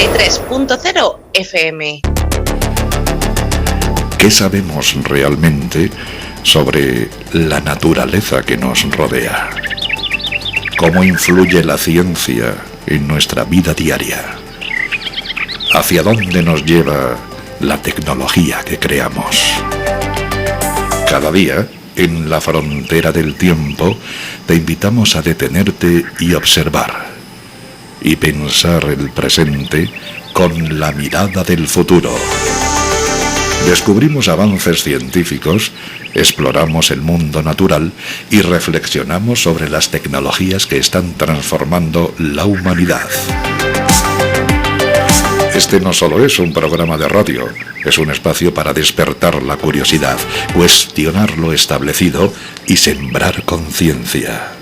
93.0 FM. ¿Qué sabemos realmente sobre la naturaleza que nos rodea? ¿Cómo influye la ciencia en nuestra vida diaria? ¿Hacia dónde nos lleva la tecnología que creamos? Cada día, en la frontera del tiempo, te invitamos a detenerte y observar, y pensar el presente con la mirada del futuro. Descubrimos avances científicos, exploramos el mundo natural y reflexionamos sobre las tecnologías que están transformando la humanidad. Este no solo es un programa de radio, es un espacio para despertar la curiosidad, cuestionar lo establecido y sembrar conciencia.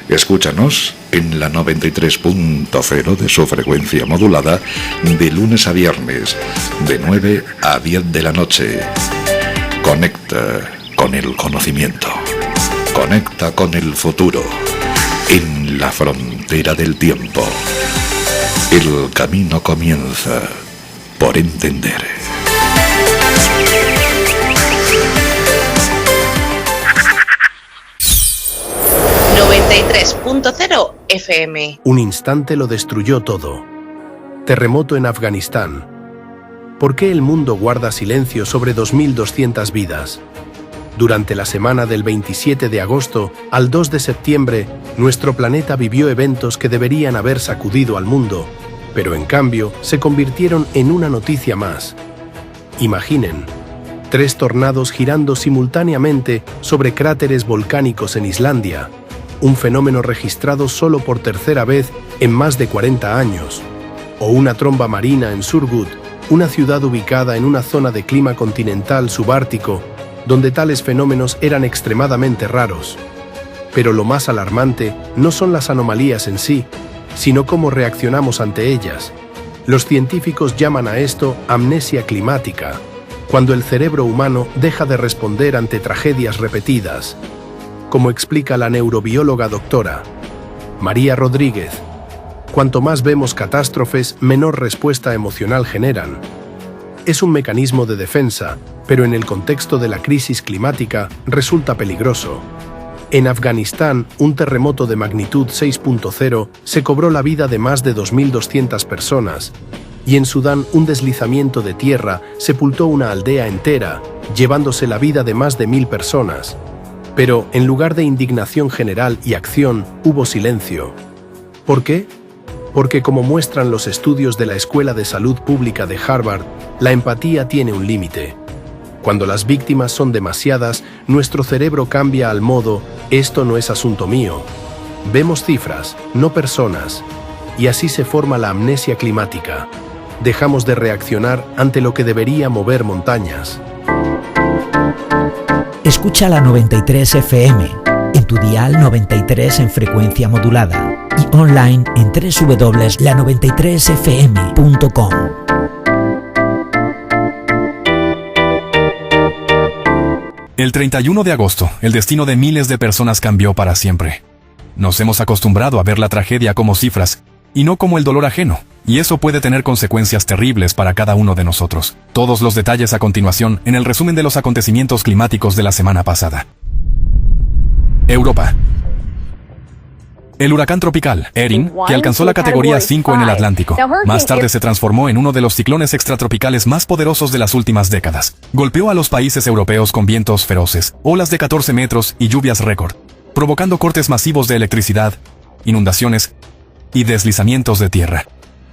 Escúchanos en la 93.0 de su frecuencia modulada de lunes a viernes, de 9 a 10 de la noche. Conecta con el conocimiento. Conecta con el futuro. En la frontera del tiempo. El camino comienza por entender. .0 FM. Un instante lo destruyó todo. Terremoto en Afganistán. ¿Por qué el mundo guarda silencio sobre 2.200 vidas? Durante la semana del 27 de agosto al 2 de septiembre, nuestro planeta vivió eventos que deberían haber sacudido al mundo, pero en cambio se convirtieron en una noticia más. Imaginen, 3 tornados girando simultáneamente sobre cráteres volcánicos en Islandia, un fenómeno registrado solo por tercera vez en más de 40 años, o una tromba marina en Surgut, una ciudad ubicada en una zona de clima continental subártico, donde tales fenómenos eran extremadamente raros. Pero lo más alarmante no son las anomalías en sí, sino cómo reaccionamos ante ellas. Los científicos llaman a esto amnesia climática, cuando el cerebro humano deja de responder ante tragedias repetidas. Como explica la neurobióloga doctora María Rodríguez, cuanto más vemos catástrofes, menor respuesta emocional generan. Es un mecanismo de defensa, pero en el contexto de la crisis climática resulta peligroso. En Afganistán, un terremoto de magnitud 6.0 se cobró la vida de más de 2.200 personas, y en Sudán un deslizamiento de tierra sepultó una aldea entera, llevándose la vida de más de 1.000 personas. Pero, en lugar de indignación general y acción, hubo silencio. ¿Por qué? Porque, como muestran los estudios de la Escuela de Salud Pública de Harvard, la empatía tiene un límite. Cuando las víctimas son demasiadas, nuestro cerebro cambia al modo «esto no es asunto mío». Vemos cifras, no personas. Y así se forma la amnesia climática. Dejamos de reaccionar ante lo que debería mover montañas. Escucha la 93 FM, en tu dial 93 en frecuencia modulada y online en www.la93fm.com. El 31 de agosto, el destino de miles de personas cambió para siempre. Nos hemos acostumbrado a ver la tragedia como cifras y no como el dolor ajeno, y eso puede tener consecuencias terribles para cada uno de nosotros. Todos los detalles a continuación en el resumen de los acontecimientos climáticos de la semana pasada. Europa. El huracán tropical Erin, que alcanzó la categoría 5 en el Atlántico, más tarde se transformó en uno de los ciclones extratropicales más poderosos de las últimas décadas. Golpeó a los países europeos con vientos feroces, olas de 14 metros y lluvias récord, provocando cortes masivos de electricidad, inundaciones y deslizamientos de tierra.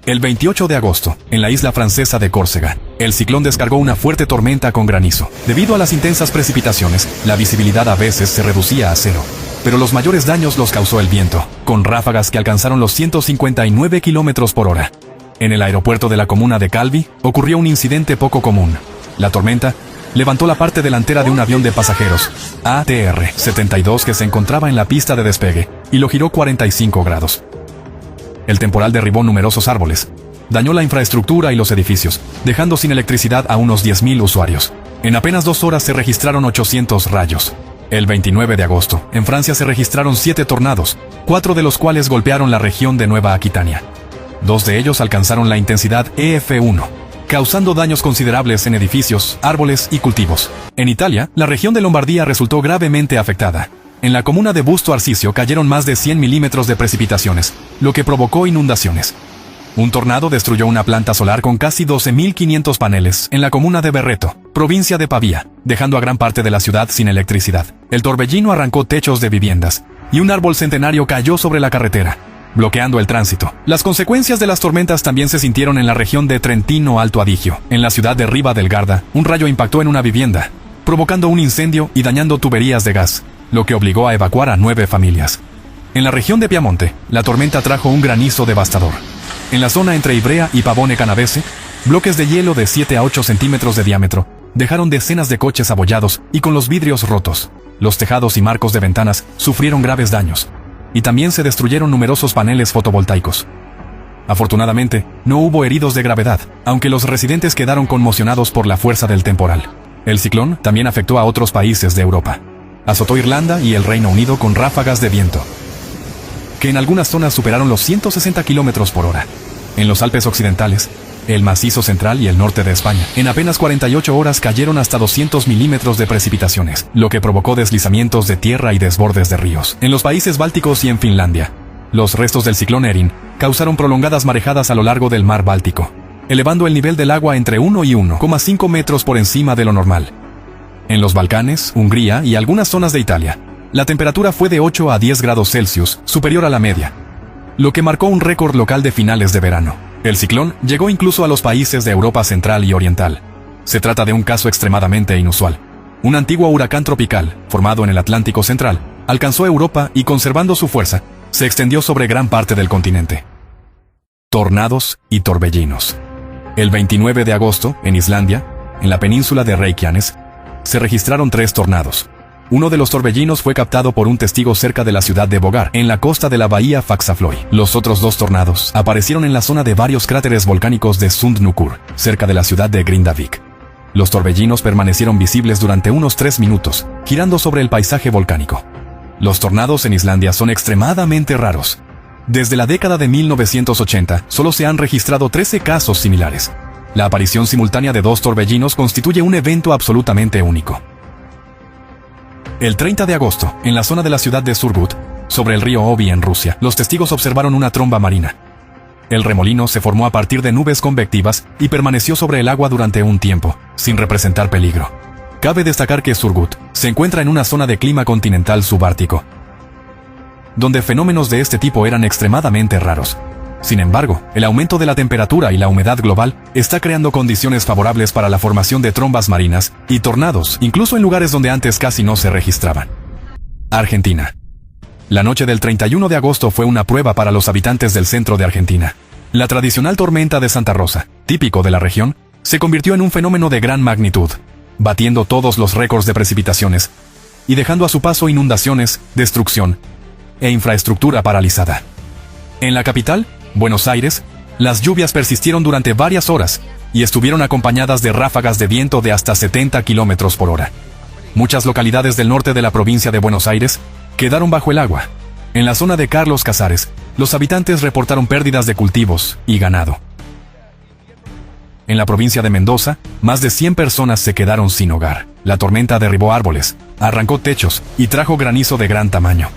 El 28 de agosto, en la isla francesa de Córcega, el ciclón descargó una fuerte tormenta con granizo. Debido a las intensas precipitaciones, la visibilidad a veces se reducía a cero. Pero los mayores daños los causó el viento, con ráfagas que alcanzaron los 159 kilómetros por hora. En el aeropuerto de la comuna de Calvi, ocurrió un incidente poco común. La tormenta levantó la parte delantera de un avión de pasajeros, ATR-72, que se encontraba en la pista de despegue, y lo giró 45 grados. El temporal derribó numerosos árboles, dañó la infraestructura y los edificios, dejando sin electricidad a unos 10.000 usuarios. En apenas 2 horas se registraron 800 rayos. El 29 de agosto, en Francia se registraron 7 tornados, 4 de los cuales golpearon la región de Nueva Aquitania. 2 de ellos alcanzaron la intensidad EF1, causando daños considerables en edificios, árboles y cultivos. En Italia, la región de Lombardía resultó gravemente afectada. En la comuna de Busto Arsizio cayeron más de 100 milímetros de precipitaciones, lo que provocó inundaciones. Un tornado destruyó una planta solar con casi 12.500 paneles en la comuna de Berreto, provincia de Pavía, dejando a gran parte de la ciudad sin electricidad. El torbellino arrancó techos de viviendas, y un árbol centenario cayó sobre la carretera, bloqueando el tránsito. Las consecuencias de las tormentas también se sintieron en la región de Trentino Alto Adigio. En la ciudad de Riva del Garda, un rayo impactó en una vivienda, provocando un incendio y dañando tuberías de gas, lo que obligó a evacuar a 9 familias. En la región de Piamonte, la tormenta trajo un granizo devastador. En la zona entre Ivrea y Pavone Canavese, bloques de hielo de 7 a 8 centímetros de diámetro dejaron decenas de coches abollados y con los vidrios rotos. Los tejados y marcos de ventanas sufrieron graves daños, y también se destruyeron numerosos paneles fotovoltaicos. Afortunadamente, no hubo heridos de gravedad, aunque los residentes quedaron conmocionados por la fuerza del temporal. El ciclón también afectó a otros países de Europa. Azotó Irlanda y el Reino Unido con ráfagas de viento, que en algunas zonas superaron los 160 kilómetros por hora. En los Alpes occidentales, el macizo central y el norte de España, en apenas 48 horas cayeron hasta 200 milímetros de precipitaciones, lo que provocó deslizamientos de tierra y desbordes de ríos. En los países bálticos y en Finlandia, los restos del ciclón Erin causaron prolongadas marejadas a lo largo del mar Báltico, elevando el nivel del agua entre 1 y 1,5 metros por encima de lo normal. En los Balcanes, Hungría y algunas zonas de Italia, la temperatura fue de 8 a 10 grados Celsius, superior a la media, lo que marcó un récord local de finales de verano. El ciclón llegó incluso a los países de Europa Central y Oriental. Se trata de un caso extremadamente inusual. Un antiguo huracán tropical, formado en el Atlántico Central, alcanzó Europa y, conservando su fuerza, se extendió sobre gran parte del continente. Tornados y torbellinos. El 29 de agosto, en Islandia, en la península de Reykjanes, se registraron 3 tornados. Uno de los torbellinos fue captado por un testigo cerca de la ciudad de Bogar, en la costa de la bahía Faxaflói. Los otros 2 tornados aparecieron en la zona de varios cráteres volcánicos de Sund-Nukur, cerca de la ciudad de Grindavik. Los torbellinos permanecieron visibles durante unos 3 minutos, girando sobre el paisaje volcánico. Los tornados en Islandia son extremadamente raros. Desde la década de 1980, solo se han registrado 13 casos similares. La aparición simultánea de 2 torbellinos constituye un evento absolutamente único. El 30 de agosto, en la zona de la ciudad de Surgut, sobre el río Obi en Rusia, los testigos observaron una tromba marina. El remolino se formó a partir de nubes convectivas y permaneció sobre el agua durante un tiempo, sin representar peligro. Cabe destacar que Surgut se encuentra en una zona de clima continental subártico, donde fenómenos de este tipo eran extremadamente raros. Sin embargo, el aumento de la temperatura y la humedad global está creando condiciones favorables para la formación de trombas marinas y tornados, incluso en lugares donde antes casi no se registraban. Argentina. La noche del 31 de agosto fue una prueba para los habitantes del centro de Argentina. La tradicional tormenta de Santa Rosa, típico de la región, se convirtió en un fenómeno de gran magnitud, batiendo todos los récords de precipitaciones y dejando a su paso inundaciones, destrucción e infraestructura paralizada. En la capital, Buenos Aires, las lluvias persistieron durante varias horas y estuvieron acompañadas de ráfagas de viento de hasta 70 kilómetros por hora. Muchas localidades del norte de la provincia de Buenos Aires quedaron bajo el agua. En la zona de Carlos Casares, los habitantes reportaron pérdidas de cultivos y ganado. En la provincia de Mendoza, más de 100 personas se quedaron sin hogar. La tormenta derribó árboles, arrancó techos y trajo granizo de gran tamaño.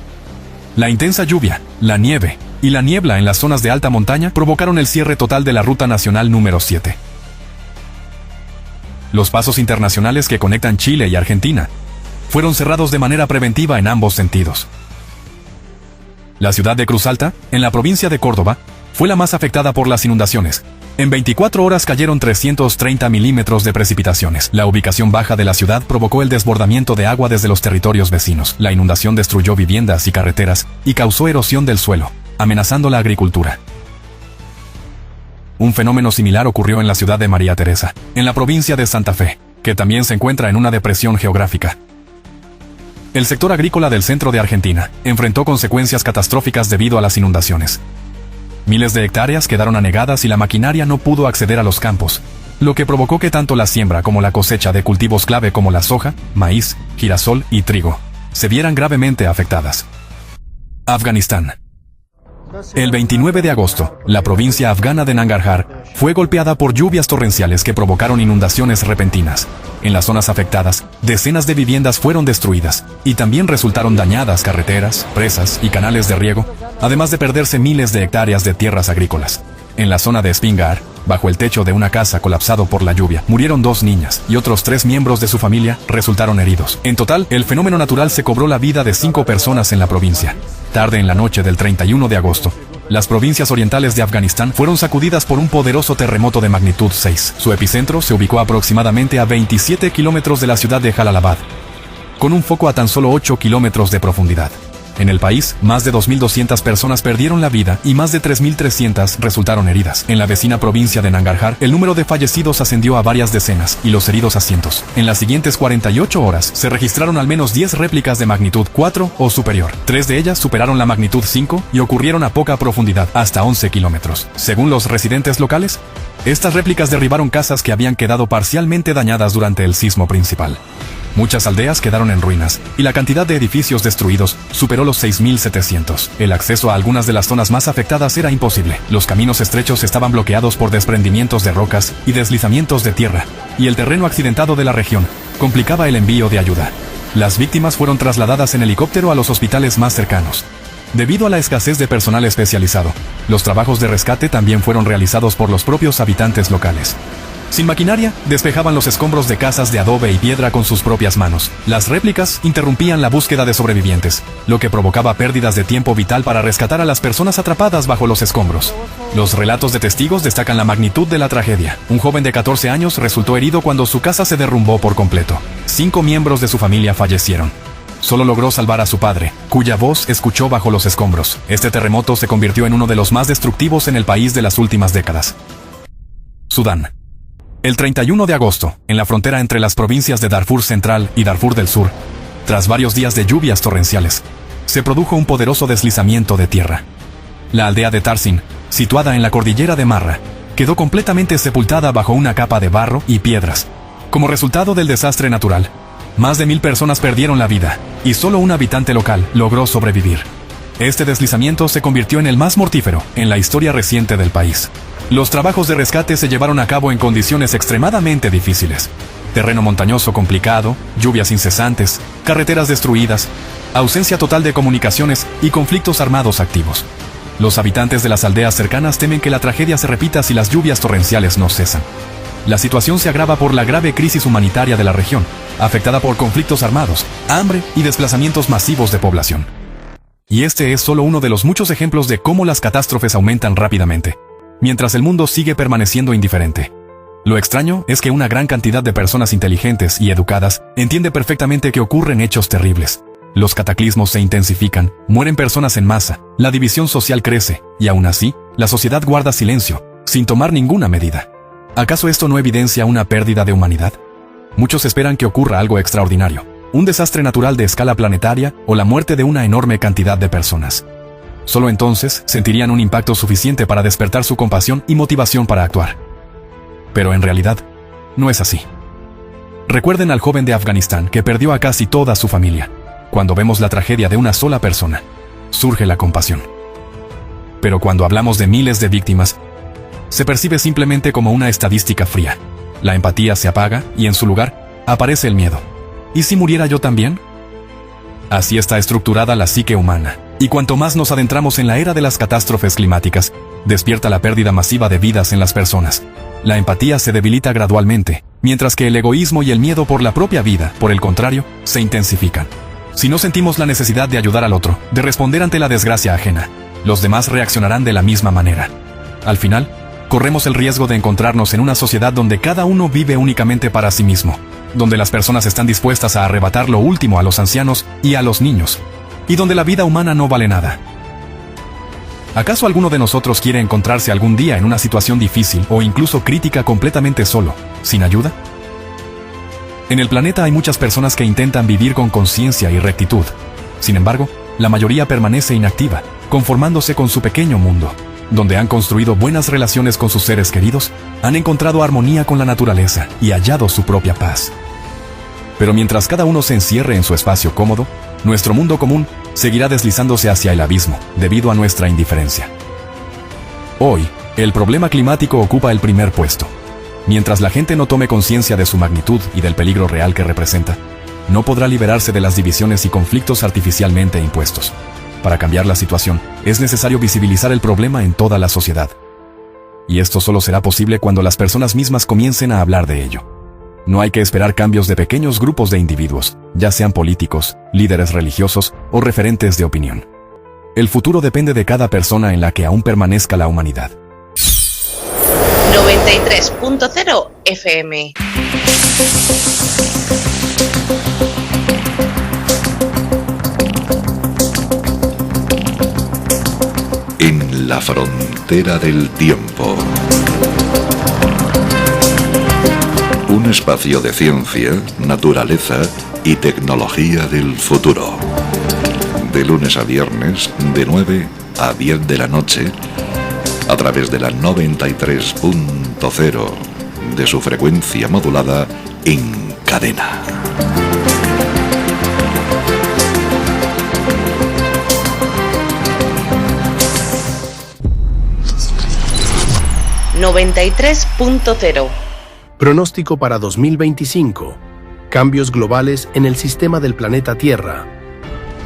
La intensa lluvia, la nieve y la niebla en las zonas de alta montaña provocaron el cierre total de la Ruta Nacional número 7. Los pasos internacionales que conectan Chile y Argentina fueron cerrados de manera preventiva en ambos sentidos. La ciudad de Cruz Alta, en la provincia de Córdoba, fue la más afectada por las inundaciones. En 24 horas cayeron 330 milímetros de precipitaciones. La ubicación baja de la ciudad provocó el desbordamiento de agua desde los territorios vecinos. La inundación destruyó viviendas y carreteras y causó erosión del suelo, amenazando la agricultura. Un fenómeno similar ocurrió en la ciudad de María Teresa, en la provincia de Santa Fe, que también se encuentra en una depresión geográfica. El sector agrícola del centro de Argentina enfrentó consecuencias catastróficas debido a las inundaciones. Miles de hectáreas quedaron anegadas y la maquinaria no pudo acceder a los campos, lo que provocó que tanto la siembra como la cosecha de cultivos clave como la soja, maíz, girasol y trigo se vieran gravemente afectadas. Afganistán. El 29 de agosto, la provincia afgana de Nangarhar fue golpeada por lluvias torrenciales que provocaron inundaciones repentinas. En las zonas afectadas, decenas de viviendas fueron destruidas y también resultaron dañadas carreteras, presas y canales de riego, además de perderse miles de hectáreas de tierras agrícolas. En la zona de Spingar, bajo el techo de una casa colapsado por la lluvia, murieron 2 niñas y otros 3 miembros de su familia resultaron heridos. En total, el fenómeno natural se cobró la vida de 5 personas en la provincia. Tarde en la noche del 31 de agosto, las provincias orientales de Afganistán fueron sacudidas por un poderoso terremoto de magnitud 6. Su epicentro se ubicó aproximadamente a 27 kilómetros de la ciudad de Jalalabad, con un foco a tan solo 8 kilómetros de profundidad. En el país, más de 2.200 personas perdieron la vida y más de 3.300 resultaron heridas. En la vecina provincia de Nangarhar, el número de fallecidos ascendió a varias decenas y los heridos a cientos. En las siguientes 48 horas, se registraron al menos 10 réplicas de magnitud 4 o superior. 3 de ellas superaron la magnitud 5 y ocurrieron a poca profundidad, hasta 11 kilómetros. Según los residentes locales, estas réplicas derribaron casas que habían quedado parcialmente dañadas durante el sismo principal. Muchas aldeas quedaron en ruinas, y la cantidad de edificios destruidos superó los 6.700. El acceso a algunas de las zonas más afectadas era imposible. Los caminos estrechos estaban bloqueados por desprendimientos de rocas y deslizamientos de tierra, y el terreno accidentado de la región complicaba el envío de ayuda. Las víctimas fueron trasladadas en helicóptero a los hospitales más cercanos. Debido a la escasez de personal especializado, los trabajos de rescate también fueron realizados por los propios habitantes locales. Sin maquinaria, despejaban los escombros de casas de adobe y piedra con sus propias manos. Las réplicas interrumpían la búsqueda de sobrevivientes, lo que provocaba pérdidas de tiempo vital para rescatar a las personas atrapadas bajo los escombros. Los relatos de testigos destacan la magnitud de la tragedia. Un joven de 14 años resultó herido cuando su casa se derrumbó por completo. 5 miembros de su familia fallecieron. Solo logró salvar a su padre, cuya voz escuchó bajo los escombros. Este terremoto se convirtió en uno de los más destructivos en el país de las últimas décadas. Sudán. El 31 de agosto, en la frontera entre las provincias de Darfur Central y Darfur del Sur, tras varios días de lluvias torrenciales, se produjo un poderoso deslizamiento de tierra. La aldea de Tarsin, situada en la cordillera de Marra, quedó completamente sepultada bajo una capa de barro y piedras. Como resultado del desastre natural, más de 1.000 personas perdieron la vida, y solo un habitante local logró sobrevivir. Este deslizamiento se convirtió en el más mortífero en la historia reciente del país. Los trabajos de rescate se llevaron a cabo en condiciones extremadamente difíciles. Terreno montañoso complicado, lluvias incesantes, carreteras destruidas, ausencia total de comunicaciones y conflictos armados activos. Los habitantes de las aldeas cercanas temen que la tragedia se repita si las lluvias torrenciales no cesan. La situación se agrava por la grave crisis humanitaria de la región, afectada por conflictos armados, hambre y desplazamientos masivos de población. Y este es solo uno de los muchos ejemplos de cómo las catástrofes aumentan rápidamente, mientras el mundo sigue permaneciendo indiferente. Lo extraño es que una gran cantidad de personas inteligentes y educadas entiende perfectamente que ocurren hechos terribles. Los cataclismos se intensifican, mueren personas en masa, la división social crece, y aún así, la sociedad guarda silencio, sin tomar ninguna medida. ¿Acaso esto no evidencia una pérdida de humanidad? Muchos esperan que ocurra algo extraordinario, un desastre natural de escala planetaria o la muerte de una enorme cantidad de personas. Solo entonces sentirían un impacto suficiente para despertar su compasión y motivación para actuar. Pero en realidad, no es así. Recuerden al joven de Afganistán que perdió a casi toda su familia. Cuando vemos la tragedia de una sola persona, surge la compasión. Pero cuando hablamos de miles de víctimas, se percibe simplemente como una estadística fría. La empatía se apaga y en su lugar aparece el miedo. ¿Y si muriera yo también? Así está estructurada la psique humana. Y cuanto más nos adentramos en la era de las catástrofes climáticas, despierta la pérdida masiva de vidas en las personas. La empatía se debilita gradualmente, mientras que el egoísmo y el miedo por la propia vida, por el contrario, se intensifican. Si no sentimos la necesidad de ayudar al otro, de responder ante la desgracia ajena, los demás reaccionarán de la misma manera. Al final, corremos el riesgo de encontrarnos en una sociedad donde cada uno vive únicamente para sí mismo, donde las personas están dispuestas a arrebatar lo último a los ancianos y a los niños, y donde la vida humana no vale nada. ¿Acaso alguno de nosotros quiere encontrarse algún día en una situación difícil o incluso crítica completamente solo, sin ayuda? En el planeta hay muchas personas que intentan vivir con conciencia y rectitud. Sin embargo, la mayoría permanece inactiva, conformándose con su pequeño mundo, donde han construido buenas relaciones con sus seres queridos, han encontrado armonía con la naturaleza y hallado su propia paz. Pero mientras cada uno se encierre en su espacio cómodo, nuestro mundo común seguirá deslizándose hacia el abismo, debido a nuestra indiferencia. Hoy, el problema climático ocupa el primer puesto. Mientras la gente no tome conciencia de su magnitud y del peligro real que representa, no podrá liberarse de las divisiones y conflictos artificialmente impuestos. Para cambiar la situación, es necesario visibilizar el problema en toda la sociedad. Y esto solo será posible cuando las personas mismas comiencen a hablar de ello. No hay que esperar cambios de pequeños grupos de individuos, ya sean políticos, líderes religiosos o referentes de opinión. El futuro depende de cada persona en la que aún permanezca la humanidad. 93.0 FM. En la frontera del tiempo. Un espacio de ciencia, naturaleza y tecnología del futuro. De lunes a viernes, de 9 a 10 de la noche, a través de la 93.0 de su frecuencia modulada en cadena. ...93.0. Pronóstico para 2025. Cambios globales en el sistema del planeta Tierra.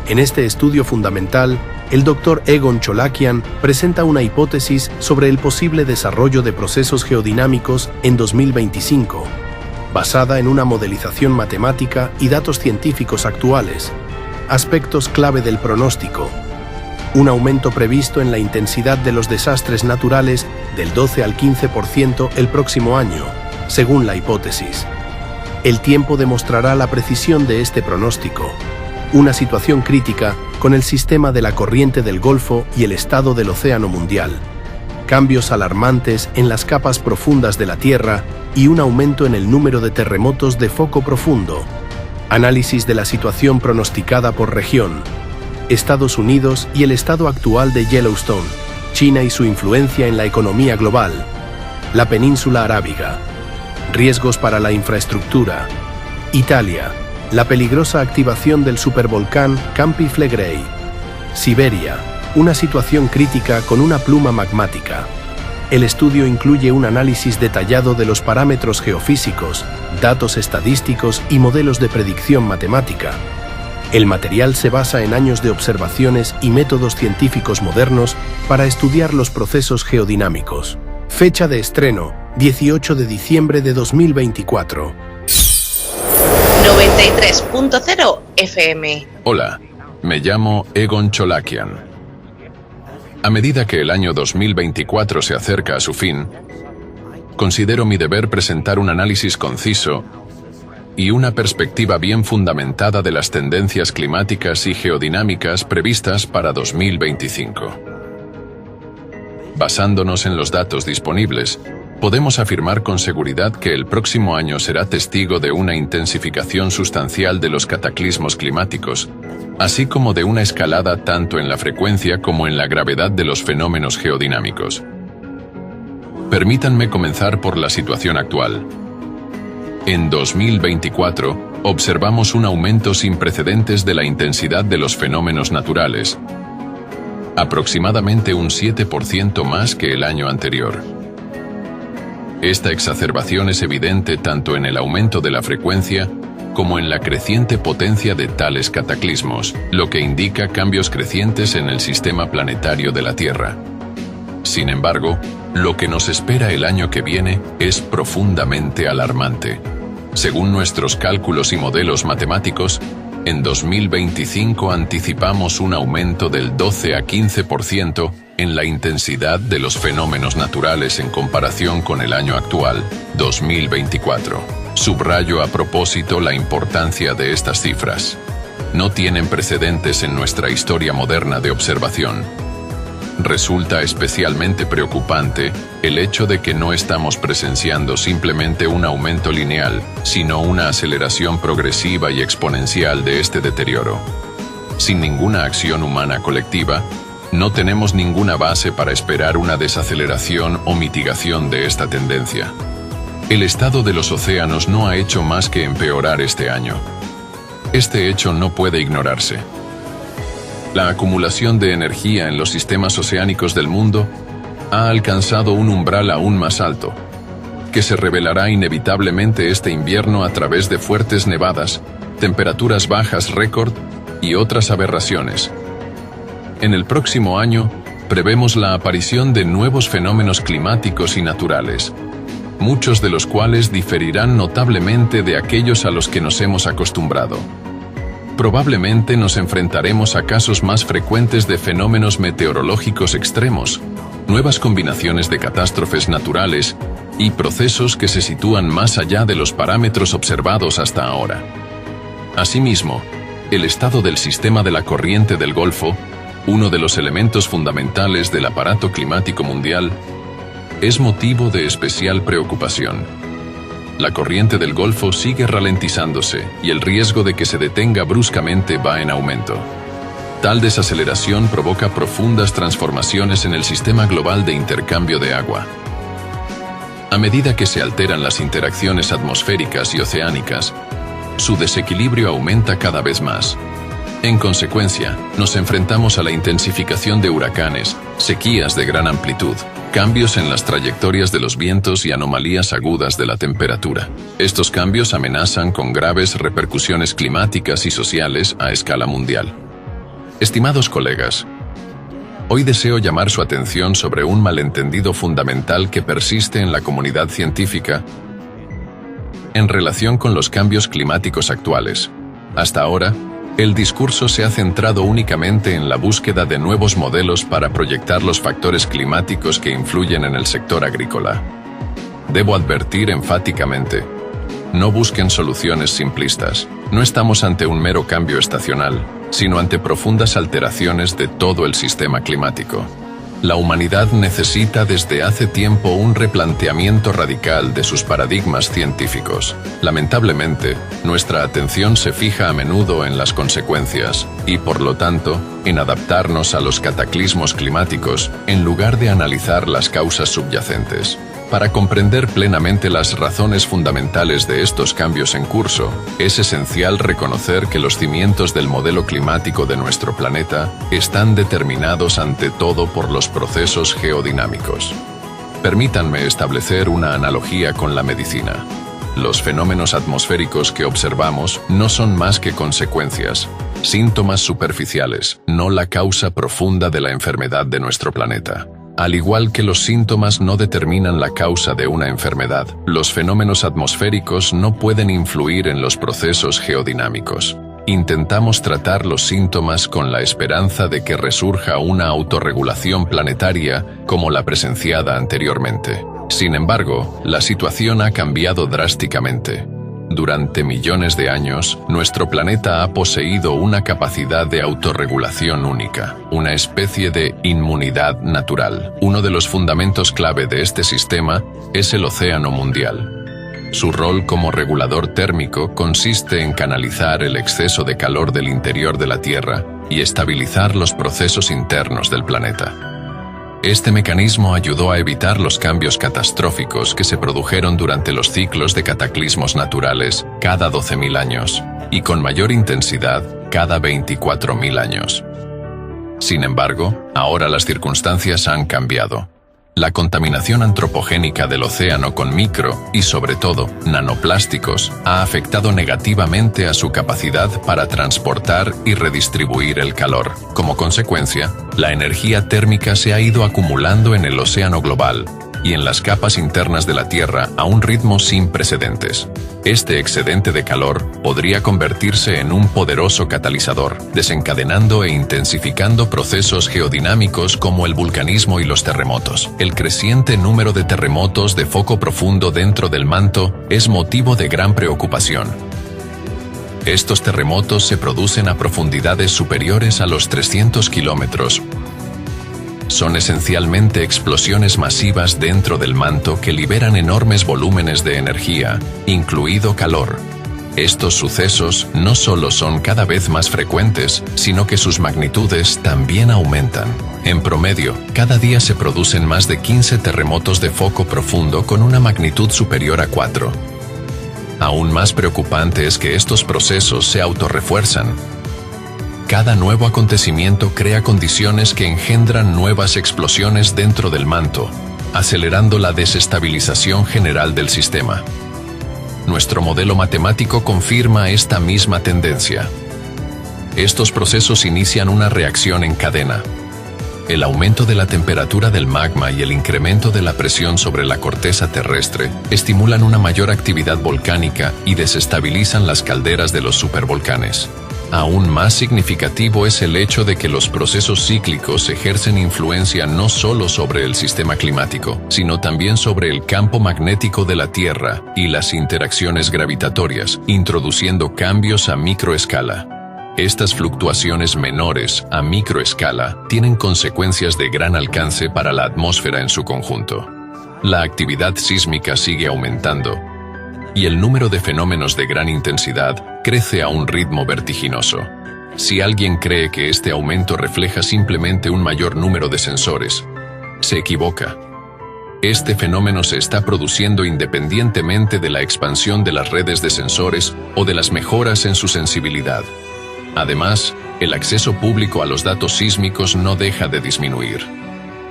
En este estudio fundamental, el Dr. Egon Cholakian presenta una hipótesis sobre el posible desarrollo de procesos geodinámicos en 2025, basada en una modelización matemática y datos científicos actuales. Aspectos clave del pronóstico: un aumento previsto en la intensidad de los desastres naturales del 12 al 15% el próximo año, según la hipótesis. El tiempo demostrará la precisión de este pronóstico. Una situación crítica con el sistema de la corriente del Golfo y el estado del océano mundial. Cambios alarmantes en las capas profundas de la Tierra y un aumento en el número de terremotos de foco profundo. Análisis de la situación pronosticada por región. Estados Unidos y el estado actual de Yellowstone. China y su influencia en la economía global. La península arábiga. Riesgos para la infraestructura. Italia. La peligrosa activación del supervolcán Campi Flegrei. Siberia. Una situación crítica con una pluma magmática. El estudio incluye un análisis detallado de los parámetros geofísicos, datos estadísticos y modelos de predicción matemática. El material se basa en años de observaciones y métodos científicos modernos para estudiar los procesos geodinámicos. Fecha de estreno: 18 de diciembre de 2024. 93.0 FM. Hola, me llamo Egon Cholakian. A medida que el año 2024 se acerca a su fin, considero mi deber presentar un análisis conciso y una perspectiva bien fundamentada de las tendencias climáticas y geodinámicas previstas para 2025. Basándonos en los datos disponibles, podemos afirmar con seguridad que el próximo año será testigo de una intensificación sustancial de los cataclismos climáticos, así como de una escalada tanto en la frecuencia como en la gravedad de los fenómenos geodinámicos. Permítanme comenzar por la situación actual. En 2024, observamos un aumento sin precedentes de la intensidad de los fenómenos naturales, aproximadamente un 7% más que el año anterior. Esta exacerbación es evidente tanto en el aumento de la frecuencia como en la creciente potencia de tales cataclismos, lo que indica cambios crecientes en el sistema planetario de la Tierra. Sin embargo, lo que nos espera el año que viene es profundamente alarmante. Según nuestros cálculos y modelos matemáticos, en 2025 anticipamos un aumento del 12 a 15% en la intensidad de los fenómenos naturales en comparación con el año actual, 2024. Subrayo a propósito la importancia de estas cifras. No tienen precedentes en nuestra historia moderna de observación. Resulta especialmente preocupante el hecho de que no estamos presenciando simplemente un aumento lineal, sino una aceleración progresiva y exponencial de este deterioro. Sin ninguna acción humana colectiva, no tenemos ninguna base para esperar una desaceleración o mitigación de esta tendencia. El estado de los océanos no ha hecho más que empeorar este año. Este hecho no puede ignorarse. La acumulación de energía en los sistemas oceánicos del mundo ha alcanzado un umbral aún más alto, que se revelará inevitablemente este invierno a través de fuertes nevadas, temperaturas bajas récord y otras aberraciones. En el próximo año, prevemos la aparición de nuevos fenómenos climáticos y naturales, muchos de los cuales diferirán notablemente de aquellos a los que nos hemos acostumbrado. Probablemente nos enfrentaremos a casos más frecuentes de fenómenos meteorológicos extremos, nuevas combinaciones de catástrofes naturales y procesos que se sitúan más allá de los parámetros observados hasta ahora. Asimismo, el estado del sistema de la corriente del Golfo, uno de los elementos fundamentales del aparato climático mundial, es motivo de especial preocupación. La corriente del Golfo sigue ralentizándose y el riesgo de que se detenga bruscamente va en aumento. Tal desaceleración provoca profundas transformaciones en el sistema global de intercambio de agua. A medida que se alteran las interacciones atmosféricas y oceánicas, su desequilibrio aumenta cada vez más. En consecuencia, nos enfrentamos a la intensificación de huracanes, sequías de gran amplitud, cambios en las trayectorias de los vientos y anomalías agudas de la temperatura. Estos cambios amenazan con graves repercusiones climáticas y sociales a escala mundial. Estimados colegas, hoy deseo llamar su atención sobre un malentendido fundamental que persiste en la comunidad científica en relación con los cambios climáticos actuales. Hasta ahora, el discurso se ha centrado únicamente en la búsqueda de nuevos modelos para proyectar los factores climáticos que influyen en el sector agrícola. Debo advertir enfáticamente, no busquen soluciones simplistas. No estamos ante un mero cambio estacional, sino ante profundas alteraciones de todo el sistema climático. La humanidad necesita desde hace tiempo un replanteamiento radical de sus paradigmas científicos. Lamentablemente, nuestra atención se fija a menudo en las consecuencias y, por lo tanto, en adaptarnos a los cataclismos climáticos en lugar de analizar las causas subyacentes. Para comprender plenamente las razones fundamentales de estos cambios en curso, es esencial reconocer que los cimientos del modelo climático de nuestro planeta están determinados ante todo por los procesos geodinámicos. Permítanme establecer una analogía con la medicina. Los fenómenos atmosféricos que observamos no son más que consecuencias, síntomas superficiales, no la causa profunda de la enfermedad de nuestro planeta. Al igual que los síntomas no determinan la causa de una enfermedad, los fenómenos atmosféricos no pueden influir en los procesos geodinámicos. Intentamos tratar los síntomas con la esperanza de que resurja una autorregulación planetaria como la presenciada anteriormente. Sin embargo, la situación ha cambiado drásticamente. Durante millones de años, nuestro planeta ha poseído una capacidad de autorregulación única, una especie de inmunidad natural. Uno de los fundamentos clave de este sistema es el océano mundial. Su rol como regulador térmico consiste en canalizar el exceso de calor del interior de la Tierra y estabilizar los procesos internos del planeta. Este mecanismo ayudó a evitar los cambios catastróficos que se produjeron durante los ciclos de cataclismos naturales cada 12.000 años y con mayor intensidad cada 24.000 años. Sin embargo, ahora las circunstancias han cambiado. La contaminación antropogénica del océano con micro y, sobre todo, nanoplásticos ha afectado negativamente a su capacidad para transportar y redistribuir el calor. Como consecuencia, la energía térmica se ha ido acumulando en el océano global y en las capas internas de la Tierra a un ritmo sin precedentes. Este excedente de calor podría convertirse en un poderoso catalizador, desencadenando e intensificando procesos geodinámicos como el vulcanismo y los terremotos. El creciente número de terremotos de foco profundo dentro del manto es motivo de gran preocupación. Estos terremotos se producen a profundidades superiores a los 300 kilómetros. Son esencialmente explosiones masivas dentro del manto que liberan enormes volúmenes de energía, incluido calor. Estos sucesos no solo son cada vez más frecuentes, sino que sus magnitudes también aumentan. En promedio, cada día se producen más de 15 terremotos de foco profundo con una magnitud superior a 4. Aún más preocupante es que estos procesos se autorrefuerzan. Cada nuevo acontecimiento crea condiciones que engendran nuevas explosiones dentro del manto, acelerando la desestabilización general del sistema. Nuestro modelo matemático confirma esta misma tendencia. Estos procesos inician una reacción en cadena. El aumento de la temperatura del magma y el incremento de la presión sobre la corteza terrestre estimulan una mayor actividad volcánica y desestabilizan las calderas de los supervolcanes. Aún más significativo es el hecho de que los procesos cíclicos ejercen influencia no solo sobre el sistema climático, sino también sobre el campo magnético de la Tierra y las interacciones gravitatorias, introduciendo cambios a microescala. Estas fluctuaciones menores a microescala tienen consecuencias de gran alcance para la atmósfera en su conjunto. La actividad sísmica sigue aumentando, y el número de fenómenos de gran intensidad crece a un ritmo vertiginoso. Si alguien cree que este aumento refleja simplemente un mayor número de sensores, se equivoca. Este fenómeno se está produciendo independientemente de la expansión de las redes de sensores o de las mejoras en su sensibilidad. Además, el acceso público a los datos sísmicos no deja de disminuir.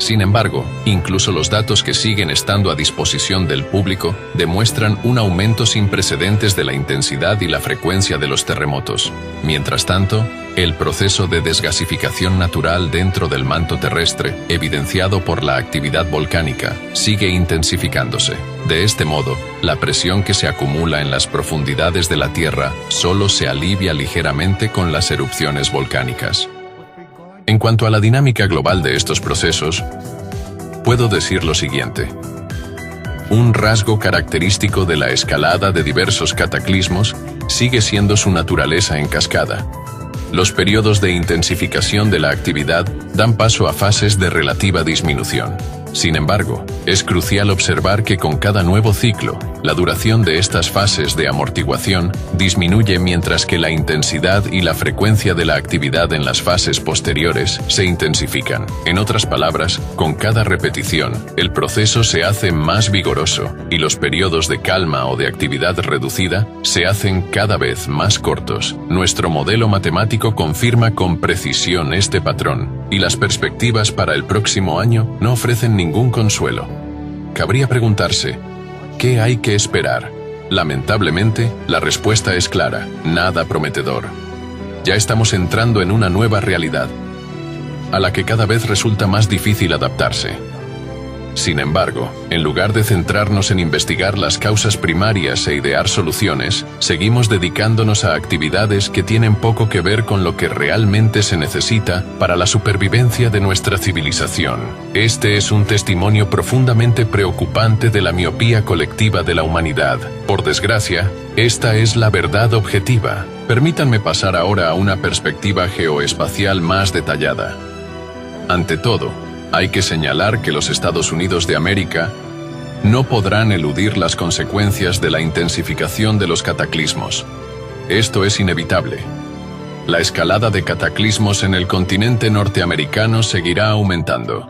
Sin embargo, incluso los datos que siguen estando a disposición del público demuestran un aumento sin precedentes de la intensidad y la frecuencia de los terremotos. Mientras tanto, el proceso de desgasificación natural dentro del manto terrestre, evidenciado por la actividad volcánica, sigue intensificándose. De este modo, la presión que se acumula en las profundidades de la Tierra solo se alivia ligeramente con las erupciones volcánicas. En cuanto a la dinámica global de estos procesos, puedo decir lo siguiente. Un rasgo característico de la escalada de diversos cataclismos sigue siendo su naturaleza en cascada. Los periodos de intensificación de la actividad dan paso a fases de relativa disminución. Sin embargo, es crucial observar que con cada nuevo ciclo, la duración de estas fases de amortiguación disminuye mientras que la intensidad y la frecuencia de la actividad en las fases posteriores se intensifican. En otras palabras, con cada repetición, el proceso se hace más vigoroso y los periodos de calma o de actividad reducida se hacen cada vez más cortos. Nuestro modelo matemático confirma con precisión este patrón, y las perspectivas para el próximo año no ofrecen ningún consuelo. Cabría preguntarse, ¿qué hay que esperar? Lamentablemente, la respuesta es clara, nada prometedor. Ya estamos entrando en una nueva realidad, a la que cada vez resulta más difícil adaptarse. Sin embargo, en lugar de centrarnos en investigar las causas primarias e idear soluciones, seguimos dedicándonos a actividades que tienen poco que ver con lo que realmente se necesita para la supervivencia de nuestra civilización. Este es un testimonio profundamente preocupante de la miopía colectiva de la humanidad. Por desgracia, esta es la verdad objetiva. Permítanme pasar ahora a una perspectiva geoespacial más detallada. Ante todo, hay que señalar que los Estados Unidos de América no podrán eludir las consecuencias de la intensificación de los cataclismos. Esto es inevitable. La escalada de cataclismos en el continente norteamericano seguirá aumentando.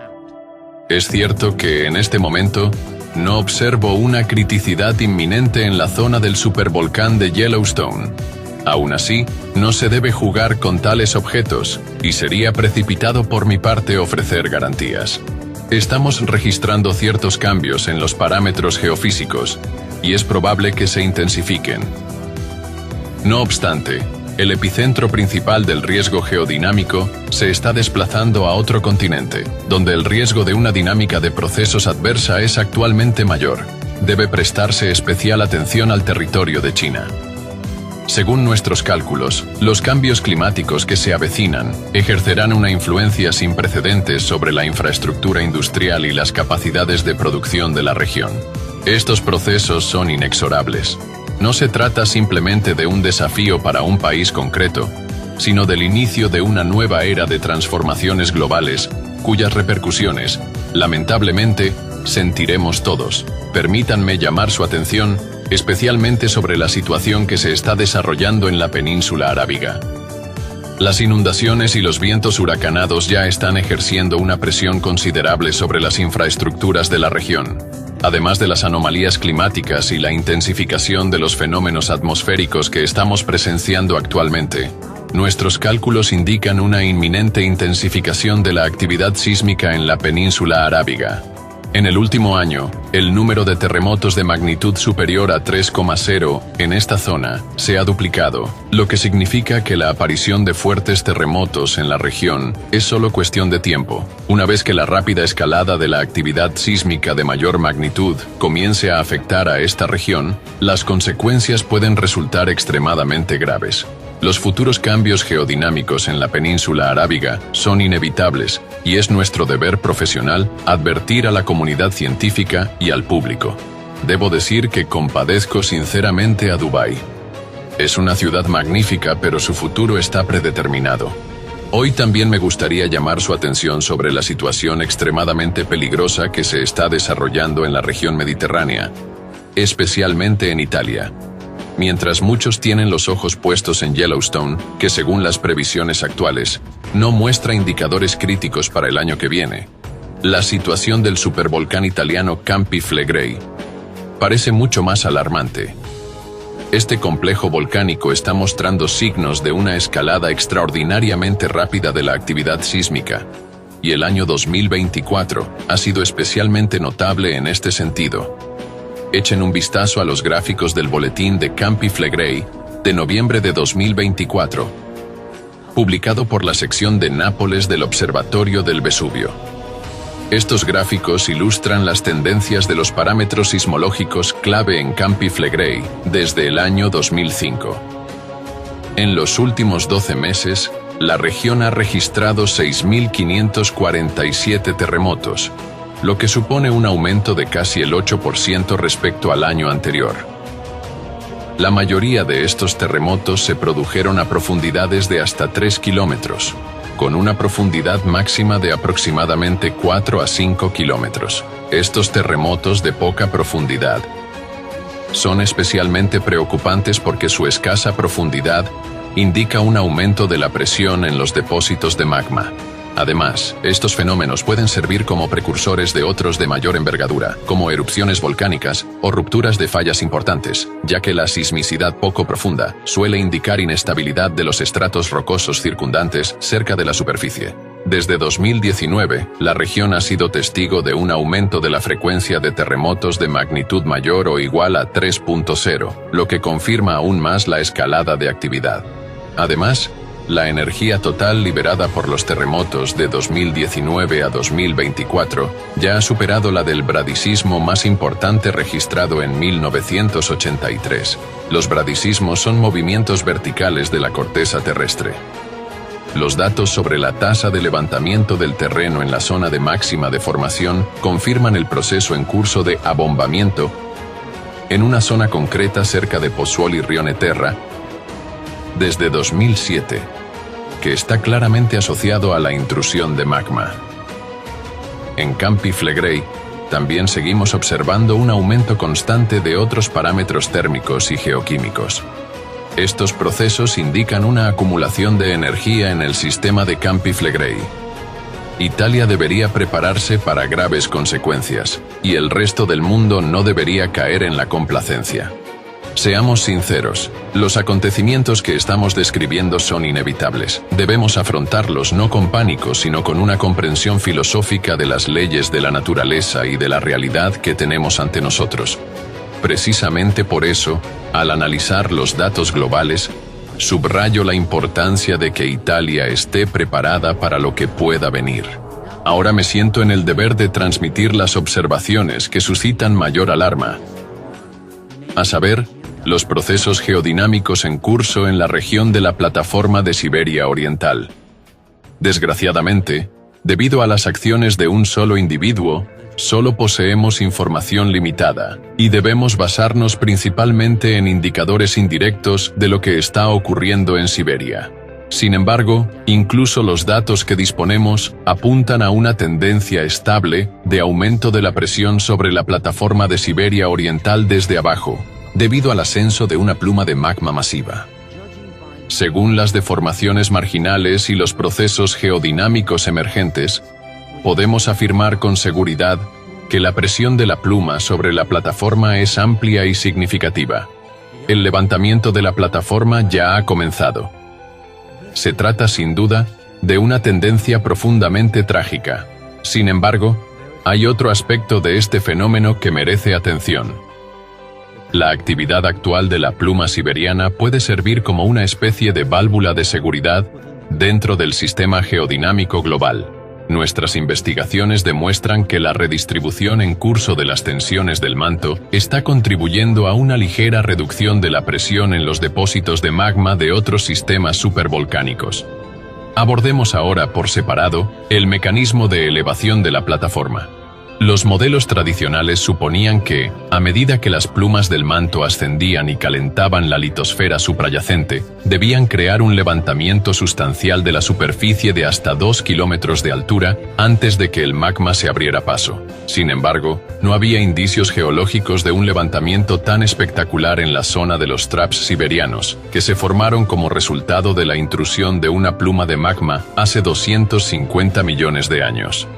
Es cierto que, en este momento, no observo una criticidad inminente en la zona del supervolcán de Yellowstone. Aún así, no se debe jugar con tales objetos, y sería precipitado por mi parte ofrecer garantías. Estamos registrando ciertos cambios en los parámetros geofísicos, y es probable que se intensifiquen. No obstante, el epicentro principal del riesgo geodinámico se está desplazando a otro continente, donde el riesgo de una dinámica de procesos adversa es actualmente mayor. Debe prestarse especial atención al territorio de China. Según nuestros cálculos, los cambios climáticos que se avecinan ejercerán una influencia sin precedentes sobre la infraestructura industrial y las capacidades de producción de la región. Estos procesos son inexorables. No se trata simplemente de un desafío para un país concreto, sino del inicio de una nueva era de transformaciones globales, cuyas repercusiones, lamentablemente, sentiremos todos. Permítanme llamar su atención especialmente sobre la situación que se está desarrollando en la península arábiga. Las inundaciones y los vientos huracanados ya están ejerciendo una presión considerable sobre las infraestructuras de la región, además de las anomalías climáticas y la intensificación de los fenómenos atmosféricos que estamos presenciando actualmente. Nuestros cálculos indican una inminente intensificación de la actividad sísmica en la península arábiga. En el último año, el número de terremotos de magnitud superior a 3,0 en esta zona se ha duplicado, lo que significa que la aparición de fuertes terremotos en la región es solo cuestión de tiempo. Una vez que la rápida escalada de la actividad sísmica de mayor magnitud comience a afectar a esta región, las consecuencias pueden resultar extremadamente graves. Los futuros cambios geodinámicos en la península arábiga son inevitables y es nuestro deber profesional advertir a la comunidad científica y al público. Debo decir que compadezco sinceramente a Dubái. Es una ciudad magnífica, pero su futuro está predeterminado. Hoy también me gustaría llamar su atención sobre la situación extremadamente peligrosa que se está desarrollando en la región mediterránea, especialmente en Italia. Mientras muchos tienen los ojos puestos en Yellowstone, que según las previsiones actuales, no muestra indicadores críticos para el año que viene, la situación del supervolcán italiano Campi Flegrei parece mucho más alarmante. Este complejo volcánico está mostrando signos de una escalada extraordinariamente rápida de la actividad sísmica, y el año 2024 ha sido especialmente notable en este sentido. Echen un vistazo a los gráficos del boletín de Campi Flegrei de noviembre de 2024, publicado por la sección de Nápoles del Observatorio del Vesubio. Estos gráficos ilustran las tendencias de los parámetros sismológicos clave en Campi Flegrei desde el año 2005. En los últimos 12 meses, la región ha registrado 6.547 terremotos, lo que supone un aumento de casi el 8% respecto al año anterior. La mayoría de estos terremotos se produjeron a profundidades de hasta 3 kilómetros, con una profundidad máxima de aproximadamente 4 a 5 kilómetros. Estos terremotos de poca profundidad son especialmente preocupantes porque su escasa profundidad indica un aumento de la presión en los depósitos de magma. Además, estos fenómenos pueden servir como precursores de otros de mayor envergadura, como erupciones volcánicas o rupturas de fallas importantes, ya que la sismicidad poco profunda suele indicar inestabilidad de los estratos rocosos circundantes cerca de la superficie. Desde 2019, la región ha sido testigo de un aumento de la frecuencia de terremotos de magnitud mayor o igual a 3.0, lo que confirma aún más la escalada de actividad. Además, la energía total liberada por los terremotos de 2019 a 2024 ya ha superado la del bradisismo más importante registrado en 1983. Los bradisismos son movimientos verticales de la corteza terrestre. Los datos sobre la tasa de levantamiento del terreno en la zona de máxima deformación confirman el proceso en curso de abombamiento en una zona concreta cerca de Pozzuoli Rione Terra desde 2007, que está claramente asociado a la intrusión de magma. En Campi Flegrei, también seguimos observando un aumento constante de otros parámetros térmicos y geoquímicos. Estos procesos indican una acumulación de energía en el sistema de Campi Flegrei. Italia debería prepararse para graves consecuencias, y el resto del mundo no debería caer en la complacencia. Seamos sinceros, los acontecimientos que estamos describiendo son inevitables. Debemos afrontarlos no con pánico, sino con una comprensión filosófica de las leyes de la naturaleza y de la realidad que tenemos ante nosotros. Precisamente por eso, al analizar los datos globales, subrayo la importancia de que Italia esté preparada para lo que pueda venir. Ahora me siento en el deber de transmitir las observaciones que suscitan mayor alarma, a saber, los procesos geodinámicos en curso en la región de la plataforma de Siberia Oriental. Desgraciadamente, debido a las acciones de un solo individuo, solo poseemos información limitada, y debemos basarnos principalmente en indicadores indirectos de lo que está ocurriendo en Siberia. Sin embargo, incluso los datos que disponemos apuntan a una tendencia estable de aumento de la presión sobre la plataforma de Siberia Oriental desde abajo, debido al ascenso de una pluma de magma masiva. Según las deformaciones marginales y los procesos geodinámicos emergentes, podemos afirmar con seguridad que la presión de la pluma sobre la plataforma es amplia y significativa. El levantamiento de la plataforma ya ha comenzado. Se trata sin duda de una tendencia profundamente trágica. Sin embargo, hay otro aspecto de este fenómeno que merece atención. La actividad actual de la pluma siberiana puede servir como una especie de válvula de seguridad dentro del sistema geodinámico global. Nuestras investigaciones demuestran que la redistribución en curso de las tensiones del manto está contribuyendo a una ligera reducción de la presión en los depósitos de magma de otros sistemas supervolcánicos. Abordemos ahora por separado el mecanismo de elevación de la plataforma. Los modelos tradicionales suponían que, a medida que las plumas del manto ascendían y calentaban la litosfera suprayacente, debían crear un levantamiento sustancial de la superficie de hasta 2 kilómetros de altura antes de que el magma se abriera paso. Sin embargo, no había indicios geológicos de un levantamiento tan espectacular en la zona de los traps siberianos, que se formaron como resultado de la intrusión de una pluma de magma hace 250 millones de años.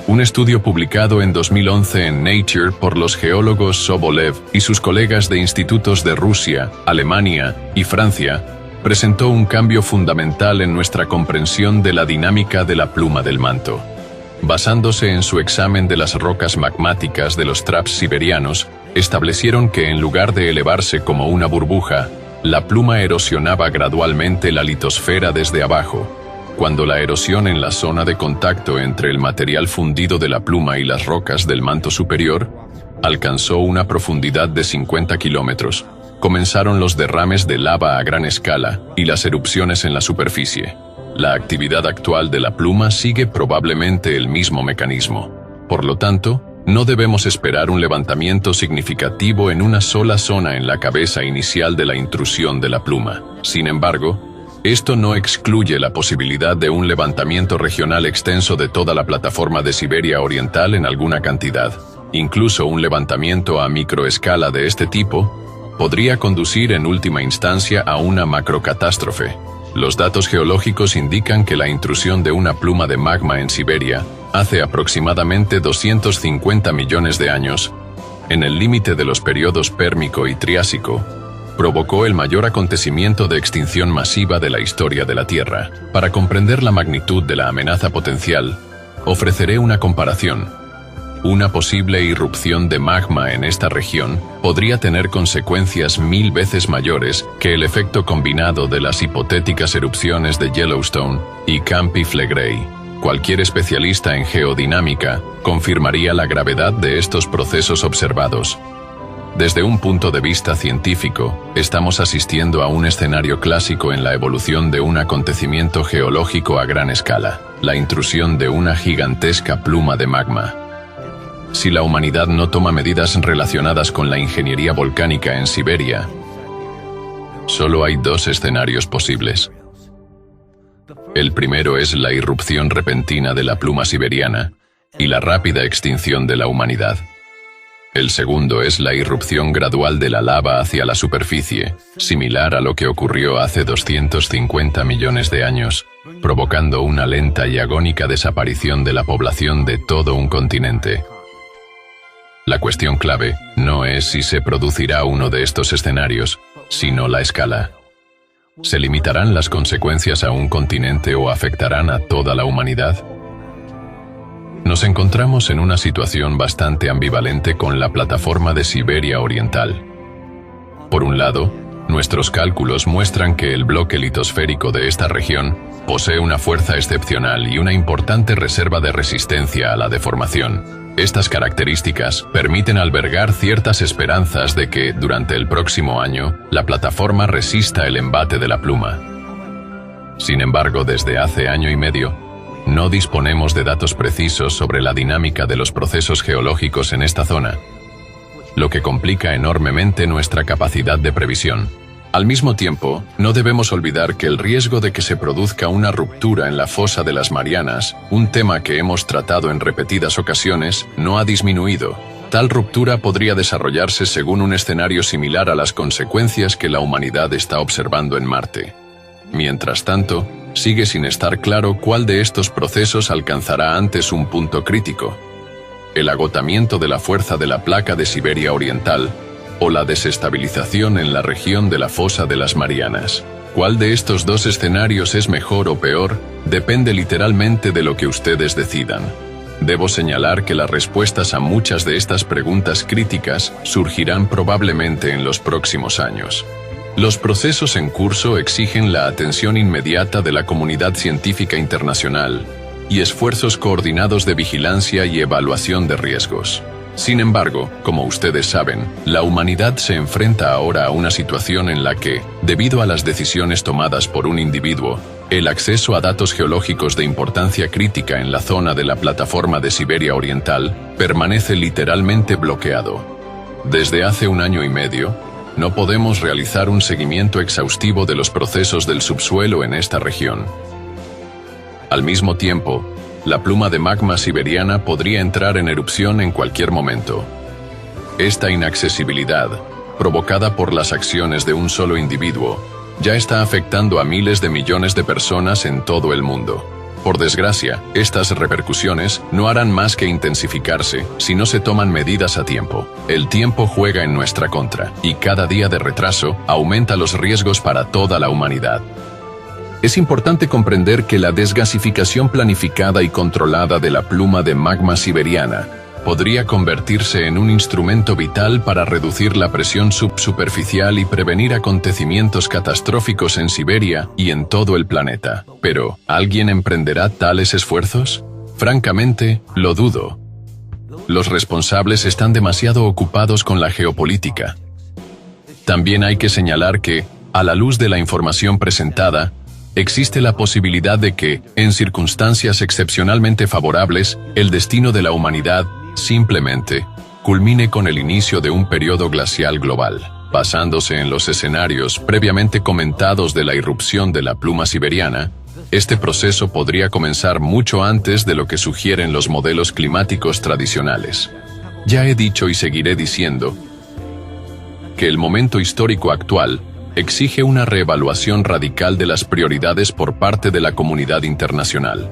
Un estudio publicado en 2011 en Nature por los geólogos Sobolev y sus colegas de institutos de Rusia, Alemania y Francia presentó un cambio fundamental en nuestra comprensión de la dinámica de la pluma del manto. Basándose en su examen de las rocas magmáticas de los traps siberianos, establecieron que en lugar de elevarse como una burbuja, la pluma erosionaba gradualmente la litosfera desde abajo. Cuando la erosión en la zona de contacto entre el material fundido de la pluma y las rocas del manto superior alcanzó una profundidad de 50 kilómetros, comenzaron los derrames de lava a gran escala y las erupciones en la superficie. La actividad actual de la pluma sigue probablemente el mismo mecanismo. Por lo tanto, no debemos esperar un levantamiento significativo en una sola zona en la cabeza inicial de la intrusión de la pluma. Sin embargo, esto no excluye la posibilidad de un levantamiento regional extenso de toda la plataforma de Siberia Oriental en alguna cantidad. Incluso un levantamiento a microescala de este tipo podría conducir en última instancia a una macrocatástrofe. Los datos geológicos indican que la intrusión de una pluma de magma en Siberia hace aproximadamente 250 millones de años, en el límite de los periodos Pérmico y Triásico, provocó el mayor acontecimiento de extinción masiva de la historia de la Tierra. Para comprender la magnitud de la amenaza potencial, ofreceré una comparación. Una posible irrupción de magma en esta región podría tener consecuencias 1000 veces mayores que el efecto combinado de las hipotéticas erupciones de Yellowstone y Campi Flegrei. Cualquier especialista en geodinámica confirmaría la gravedad de estos procesos observados. Desde un punto de vista científico, estamos asistiendo a un escenario clásico en la evolución de un acontecimiento geológico a gran escala, la intrusión de una gigantesca pluma de magma. Si la humanidad no toma medidas relacionadas con la ingeniería volcánica en Siberia, solo hay dos escenarios posibles. El primero es la irrupción repentina de la pluma siberiana y la rápida extinción de la humanidad. El segundo es la irrupción gradual de la lava hacia la superficie, similar a lo que ocurrió hace 250 millones de años, provocando una lenta y agónica desaparición de la población de todo un continente. La cuestión clave no es si se producirá uno de estos escenarios, sino la escala. ¿Se limitarán las consecuencias a un continente o afectarán a toda la humanidad? Nos encontramos en una situación bastante ambivalente con la plataforma de Siberia Oriental. Por un lado, nuestros cálculos muestran que el bloque litosférico de esta región posee una fuerza excepcional y una importante reserva de resistencia a la deformación. Estas características permiten albergar ciertas esperanzas de que, durante el próximo año, la plataforma resista el embate de la pluma. Sin embargo, desde hace año y medio, no disponemos de datos precisos sobre la dinámica de los procesos geológicos en esta zona, lo que complica enormemente nuestra capacidad de previsión. Al mismo tiempo, no debemos olvidar que el riesgo de que se produzca una ruptura en la fosa de las Marianas, un tema que hemos tratado en repetidas ocasiones, no ha disminuido. Tal ruptura podría desarrollarse según un escenario similar a las consecuencias que la humanidad está observando en Marte. Mientras tanto, sigue sin estar claro cuál de estos procesos alcanzará antes un punto crítico: el agotamiento de la fuerza de la placa de Siberia Oriental o la desestabilización en la región de la fosa de las Marianas. ¿Cuál de estos dos escenarios es mejor o peor? Depende literalmente de lo que ustedes decidan. Debo señalar que las respuestas a muchas de estas preguntas críticas surgirán probablemente en los próximos años. Los procesos en curso exigen la atención inmediata de la comunidad científica internacional y esfuerzos coordinados de vigilancia y evaluación de riesgos. Sin embargo, como ustedes saben, la humanidad se enfrenta ahora a una situación en la que, debido a las decisiones tomadas por un individuo, el acceso a datos geológicos de importancia crítica en la zona de la plataforma de Siberia Oriental permanece literalmente bloqueado. Desde hace 1 año y medio, no podemos realizar un seguimiento exhaustivo de los procesos del subsuelo en esta región. Al mismo tiempo, la pluma de magma siberiana podría entrar en erupción en cualquier momento. Esta inaccesibilidad, provocada por las acciones de un solo individuo, ya está afectando a miles de millones de personas en todo el mundo. Por desgracia, estas repercusiones no harán más que intensificarse si no se toman medidas a tiempo. El tiempo juega en nuestra contra, y cada día de retraso aumenta los riesgos para toda la humanidad. Es importante comprender que la desgasificación planificada y controlada de la pluma de magma siberiana podría convertirse en un instrumento vital para reducir la presión subsuperficial y prevenir acontecimientos catastróficos en Siberia y en todo el planeta. Pero, ¿alguien emprenderá tales esfuerzos? Francamente, lo dudo. Los responsables están demasiado ocupados con la geopolítica. También hay que señalar que, a la luz de la información presentada, existe la posibilidad de que, en circunstancias excepcionalmente favorables, el destino de la humanidad, simplemente, culmine con el inicio de un periodo glacial global. Basándose en los escenarios previamente comentados de la irrupción de la pluma siberiana, este proceso podría comenzar mucho antes de lo que sugieren los modelos climáticos tradicionales. Ya he dicho y seguiré diciendo que el momento histórico actual exige una reevaluación radical de las prioridades por parte de la comunidad internacional.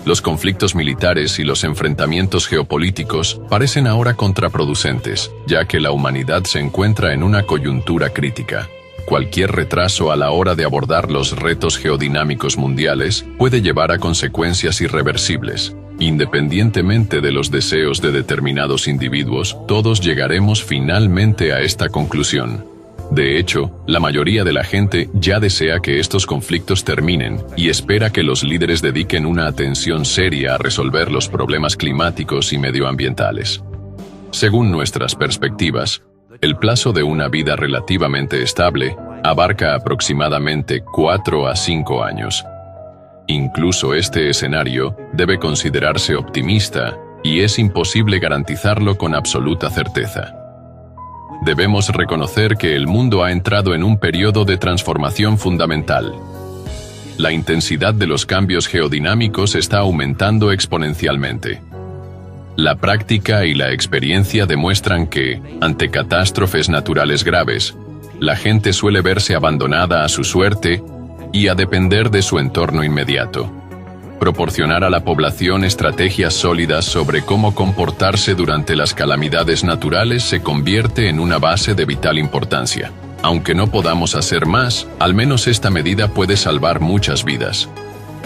Los conflictos militares y los enfrentamientos geopolíticos parecen ahora contraproducentes, ya que la humanidad se encuentra en una coyuntura crítica. Cualquier retraso a la hora de abordar los retos geodinámicos mundiales puede llevar a consecuencias irreversibles. Independientemente de los deseos de determinados individuos, todos llegaremos finalmente a esta conclusión. De hecho, la mayoría de la gente ya desea que estos conflictos terminen y espera que los líderes dediquen una atención seria a resolver los problemas climáticos y medioambientales. Según nuestras perspectivas, el plazo de una vida relativamente estable abarca aproximadamente 4 a 5 años. Incluso este escenario debe considerarse optimista y es imposible garantizarlo con absoluta certeza. Debemos reconocer que el mundo ha entrado en un periodo de transformación fundamental. La intensidad de los cambios geodinámicos está aumentando exponencialmente. La práctica y la experiencia demuestran que, ante catástrofes naturales graves, la gente suele verse abandonada a su suerte y a depender de su entorno inmediato. Proporcionar a la población estrategias sólidas sobre cómo comportarse durante las calamidades naturales se convierte en una base de vital importancia. Aunque no podamos hacer más, al menos esta medida puede salvar muchas vidas.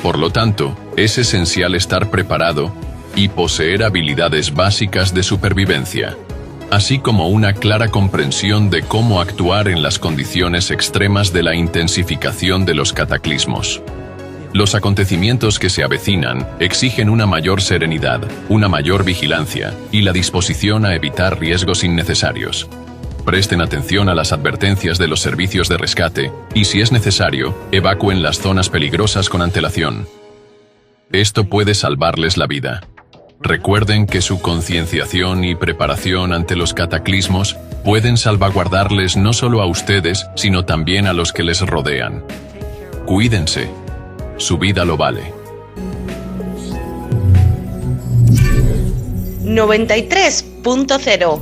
Por lo tanto, es esencial estar preparado y poseer habilidades básicas de supervivencia, así como una clara comprensión de cómo actuar en las condiciones extremas de la intensificación de los cataclismos. Los acontecimientos que se avecinan exigen una mayor serenidad, una mayor vigilancia y la disposición a evitar riesgos innecesarios. Presten atención a las advertencias de los servicios de rescate y, si es necesario, evacúen las zonas peligrosas con antelación. Esto puede salvarles la vida. Recuerden que su concienciación y preparación ante los cataclismos pueden salvaguardarles no solo a ustedes, sino también a los que les rodean. Cuídense. Su vida lo vale. 93.0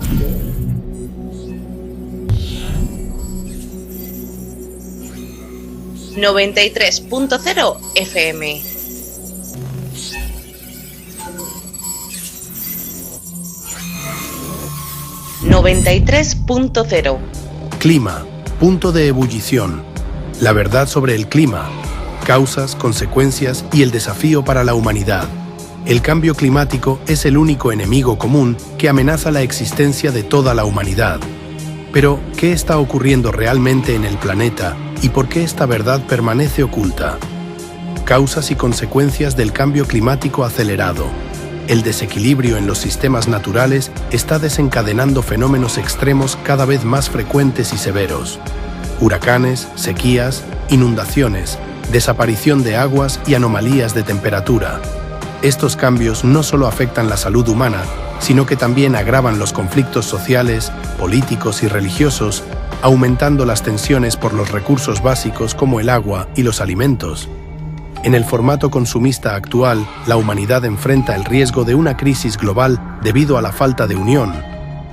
93.0 FM. ...93.0... Clima, punto de ebullición. La verdad sobre el clima, causas, consecuencias y el desafío para la humanidad. El cambio climático es el único enemigo común que amenaza la existencia de toda la humanidad. Pero, ¿qué está ocurriendo realmente en el planeta y por qué esta verdad permanece oculta? Causas y consecuencias del cambio climático acelerado. El desequilibrio en los sistemas naturales está desencadenando fenómenos extremos cada vez más frecuentes y severos. Huracanes, sequías, inundaciones, desaparición de aguas y anomalías de temperatura. Estos cambios no solo afectan la salud humana, sino que también agravan los conflictos sociales, políticos y religiosos, aumentando las tensiones por los recursos básicos como el agua y los alimentos. En el formato consumista actual, la humanidad enfrenta el riesgo de una crisis global debido a la falta de unión,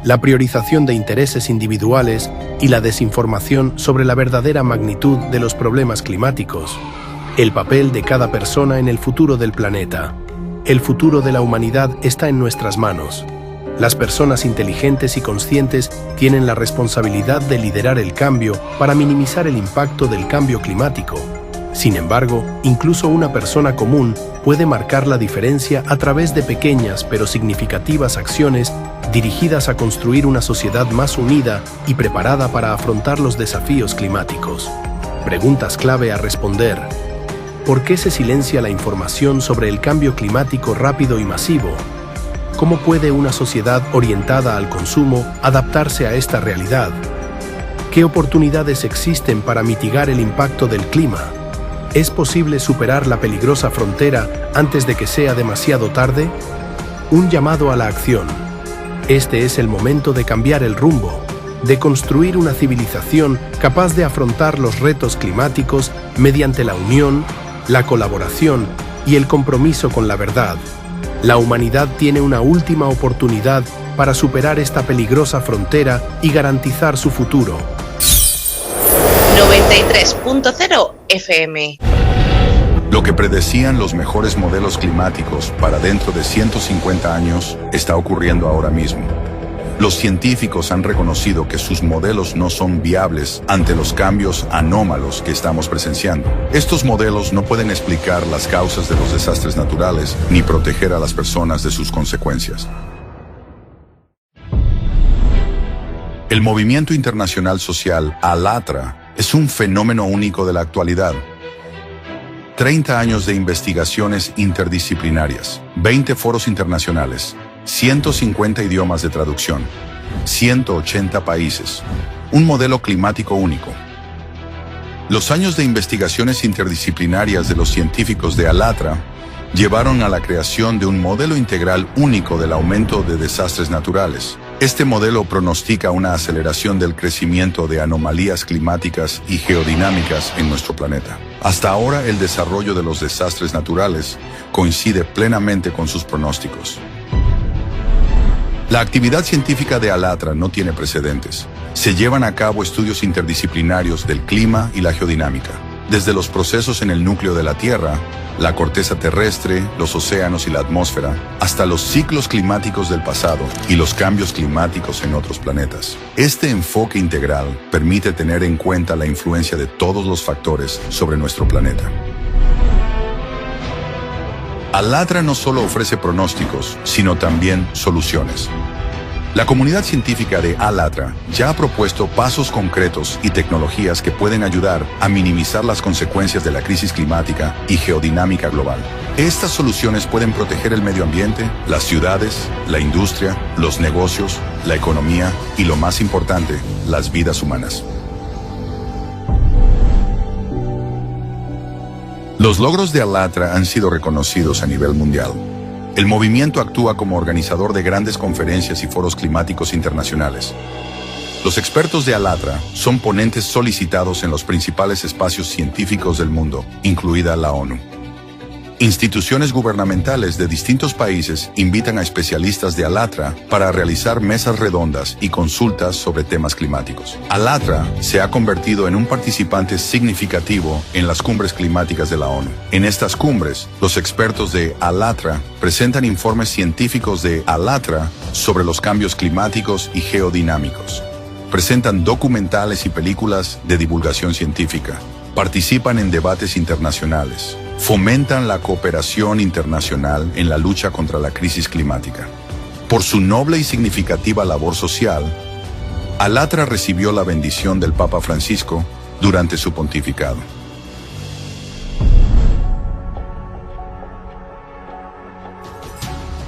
la priorización de intereses individuales y la desinformación sobre la verdadera magnitud de los problemas climáticos. El papel de cada persona en el futuro del planeta. El futuro de la humanidad está en nuestras manos. Las personas inteligentes y conscientes tienen la responsabilidad de liderar el cambio para minimizar el impacto del cambio climático. Sin embargo, incluso una persona común puede marcar la diferencia a través de pequeñas pero significativas acciones dirigidas a construir una sociedad más unida y preparada para afrontar los desafíos climáticos. Preguntas clave a responder. ¿Por qué se silencia la información sobre el cambio climático rápido y masivo? ¿Cómo puede una sociedad orientada al consumo adaptarse a esta realidad? ¿Qué oportunidades existen para mitigar el impacto del clima? ¿Es posible superar la peligrosa frontera antes de que sea demasiado tarde? Un llamado a la acción. Este es el momento de cambiar el rumbo, de construir una civilización capaz de afrontar los retos climáticos mediante la unión, la colaboración y el compromiso con la verdad. La humanidad tiene una última oportunidad para superar esta peligrosa frontera y garantizar su futuro. 93.0 FM. Lo que predecían los mejores modelos climáticos para dentro de 150 años está ocurriendo ahora mismo. Los científicos han reconocido que sus modelos no son viables ante los cambios anómalos que estamos presenciando. Estos modelos no pueden explicar las causas de los desastres naturales ni proteger a las personas de sus consecuencias. El movimiento internacional social ALLATRA es un fenómeno único de la actualidad. 30 años de investigaciones interdisciplinarias, 20 foros internacionales, 150 idiomas de traducción, 180 países, un modelo climático único. Los años de investigaciones interdisciplinarias de los científicos de ALLATRA llevaron a la creación de un modelo integral único del aumento de desastres naturales. Este modelo pronostica una aceleración del crecimiento de anomalías climáticas y geodinámicas en nuestro planeta. Hasta ahora, el desarrollo de los desastres naturales coincide plenamente con sus pronósticos. La actividad científica de ALLATRA no tiene precedentes. Se llevan a cabo estudios interdisciplinarios del clima y la geodinámica, desde los procesos en el núcleo de la Tierra, la corteza terrestre, los océanos y la atmósfera, hasta los ciclos climáticos del pasado y los cambios climáticos en otros planetas. Este enfoque integral permite tener en cuenta la influencia de todos los factores sobre nuestro planeta. ALLATRA no solo ofrece pronósticos, sino también soluciones. La comunidad científica de ALLATRA ya ha propuesto pasos concretos y tecnologías que pueden ayudar a minimizar las consecuencias de la crisis climática y geodinámica global. Estas soluciones pueden proteger el medio ambiente, las ciudades, la industria, los negocios, la economía y, lo más importante, las vidas humanas. Los logros de ALLATRA han sido reconocidos a nivel mundial. El movimiento actúa como organizador de grandes conferencias y foros climáticos internacionales. Los expertos de ALLATRA son ponentes solicitados en los principales espacios científicos del mundo, incluida la ONU. Instituciones gubernamentales de distintos países invitan a especialistas de ALLATRA para realizar mesas redondas y consultas sobre temas climáticos. ALLATRA se ha convertido en un participante significativo en las cumbres climáticas de la ONU. En estas cumbres, los expertos de ALLATRA presentan informes científicos de ALLATRA sobre los cambios climáticos y geodinámicos. Presentan documentales y películas de divulgación científica. participan en debates internacionales, fomentan la cooperación internacional en la lucha contra la crisis climática. Por su noble y significativa labor social, Alatra recibió la bendición del Papa Francisco durante su pontificado.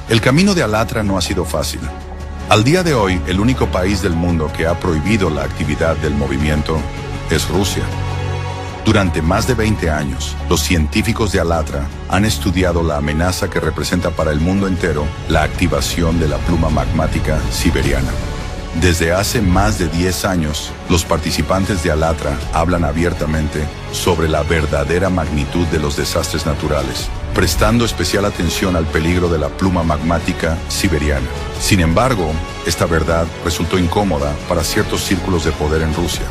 El camino de Alatra no ha sido fácil. Al día de hoy, el único país del mundo que ha prohibido la actividad del movimiento es Rusia. Durante más de 20 años, los científicos de Alatra han estudiado la amenaza que representa para el mundo entero la activación de la pluma magmática siberiana. Desde hace más de 10 años, los participantes de Alatra hablan abiertamente sobre la verdadera magnitud de los desastres naturales, prestando especial atención al peligro de la pluma magmática siberiana. Sin embargo, esta verdad resultó incómoda para ciertos círculos de poder en Rusia.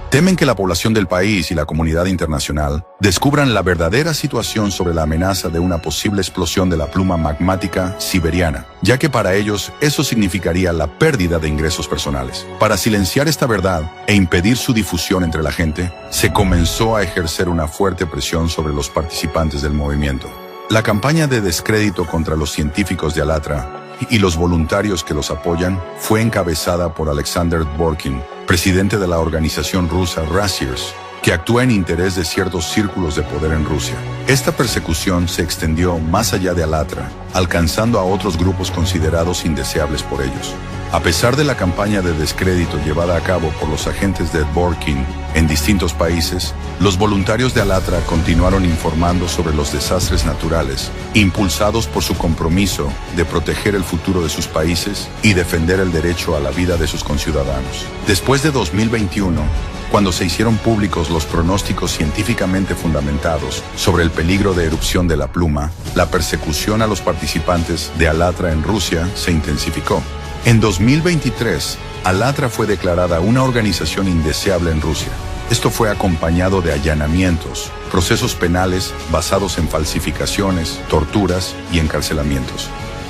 Temen que la población del país y la comunidad internacional descubran la verdadera situación sobre la amenaza de una posible explosión de la pluma magmática siberiana, ya que para ellos eso significaría la pérdida de ingresos personales. Para silenciar esta verdad e impedir su difusión entre la gente, se comenzó a ejercer una fuerte presión sobre los participantes del movimiento. La campaña de descrédito contra los científicos de Alatra y los voluntarios que los apoyan fue encabezada por Alexander Dvorkin, presidente de la organización rusa Razziers, que actúa en interés de ciertos círculos de poder en Rusia. Esta persecución se extendió más allá de Alatra, alcanzando a otros grupos considerados indeseables por ellos. A pesar de la campaña de descrédito llevada a cabo por los agentes de Dvorkin en distintos países, los voluntarios de Alatra continuaron informando sobre los desastres naturales, impulsados por su compromiso de proteger el futuro de sus países y defender el derecho a la vida de sus conciudadanos. Después de 2021, cuando se hicieron públicos los pronósticos científicamente fundamentados sobre el peligro de erupción de la pluma, la persecución a los participantes de Alatra en Rusia se intensificó. En 2023, Alatra fue declarada una organización indeseable en Rusia. Esto fue acompañado de allanamientos, procesos penales basados en falsificaciones, torturas y encarcelamientos.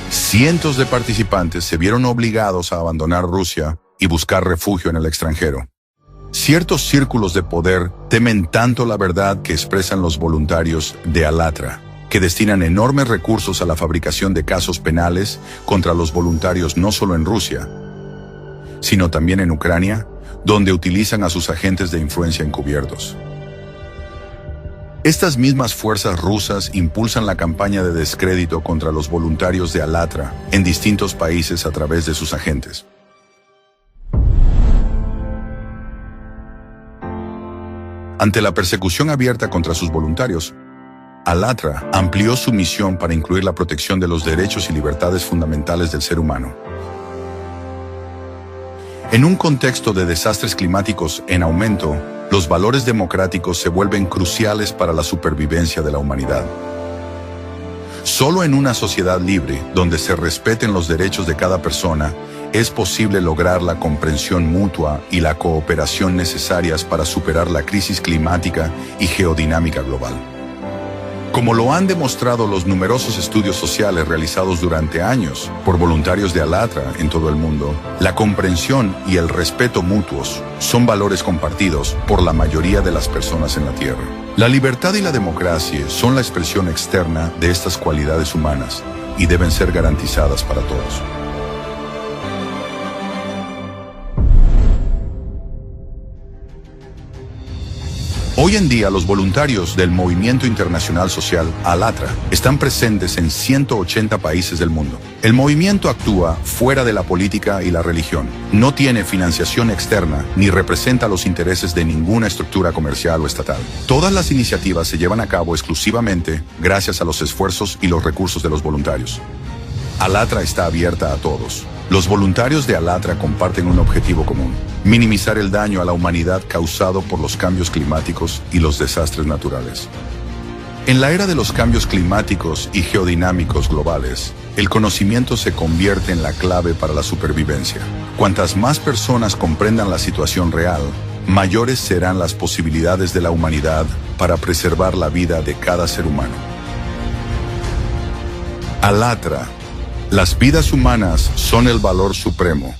Cientos de participantes se vieron obligados a abandonar Rusia y buscar refugio en el extranjero. Ciertos círculos de poder temen tanto la verdad que expresan los voluntarios de Alatra, que destinan enormes recursos a la fabricación de casos penales contra los voluntarios no solo en Rusia, sino también en Ucrania, donde utilizan a sus agentes de influencia encubiertos. Estas mismas fuerzas rusas impulsan la campaña de descrédito contra los voluntarios de Alatra en distintos países a través de sus agentes. Ante la persecución abierta contra sus voluntarios, Alatra amplió su misión para incluir la protección de los derechos y libertades fundamentales del ser humano. En un contexto de desastres climáticos en aumento, los valores democráticos se vuelven cruciales para la supervivencia de la humanidad. Solo en una sociedad libre, donde se respeten los derechos de cada persona, es posible lograr la comprensión mutua y la cooperación necesarias para superar la crisis climática y geodinámica global. Como lo han demostrado los numerosos estudios sociales realizados durante años por voluntarios de Alatra en todo el mundo, la comprensión y el respeto mutuos son valores compartidos por la mayoría de las personas en la Tierra. La libertad y la democracia son la expresión externa de estas cualidades humanas y deben ser garantizadas para todos. Hoy en día, los voluntarios del Movimiento Internacional Social Alatra están presentes en 180 países del mundo. El movimiento actúa fuera de la política y la religión. No tiene financiación externa ni representa los intereses de ninguna estructura comercial o estatal. Todas las iniciativas se llevan a cabo exclusivamente gracias a los esfuerzos y los recursos de los voluntarios. Alatra está abierta a todos. Los voluntarios de Alatra comparten un objetivo común: minimizar el daño a la humanidad causado por los cambios climáticos y los desastres naturales. En la era de los cambios climáticos y geodinámicos globales, el conocimiento se convierte en la clave para la supervivencia. Cuantas más personas comprendan la situación real, mayores serán las posibilidades de la humanidad para preservar la vida de cada ser humano. Alatra. Las vidas humanas son el valor supremo.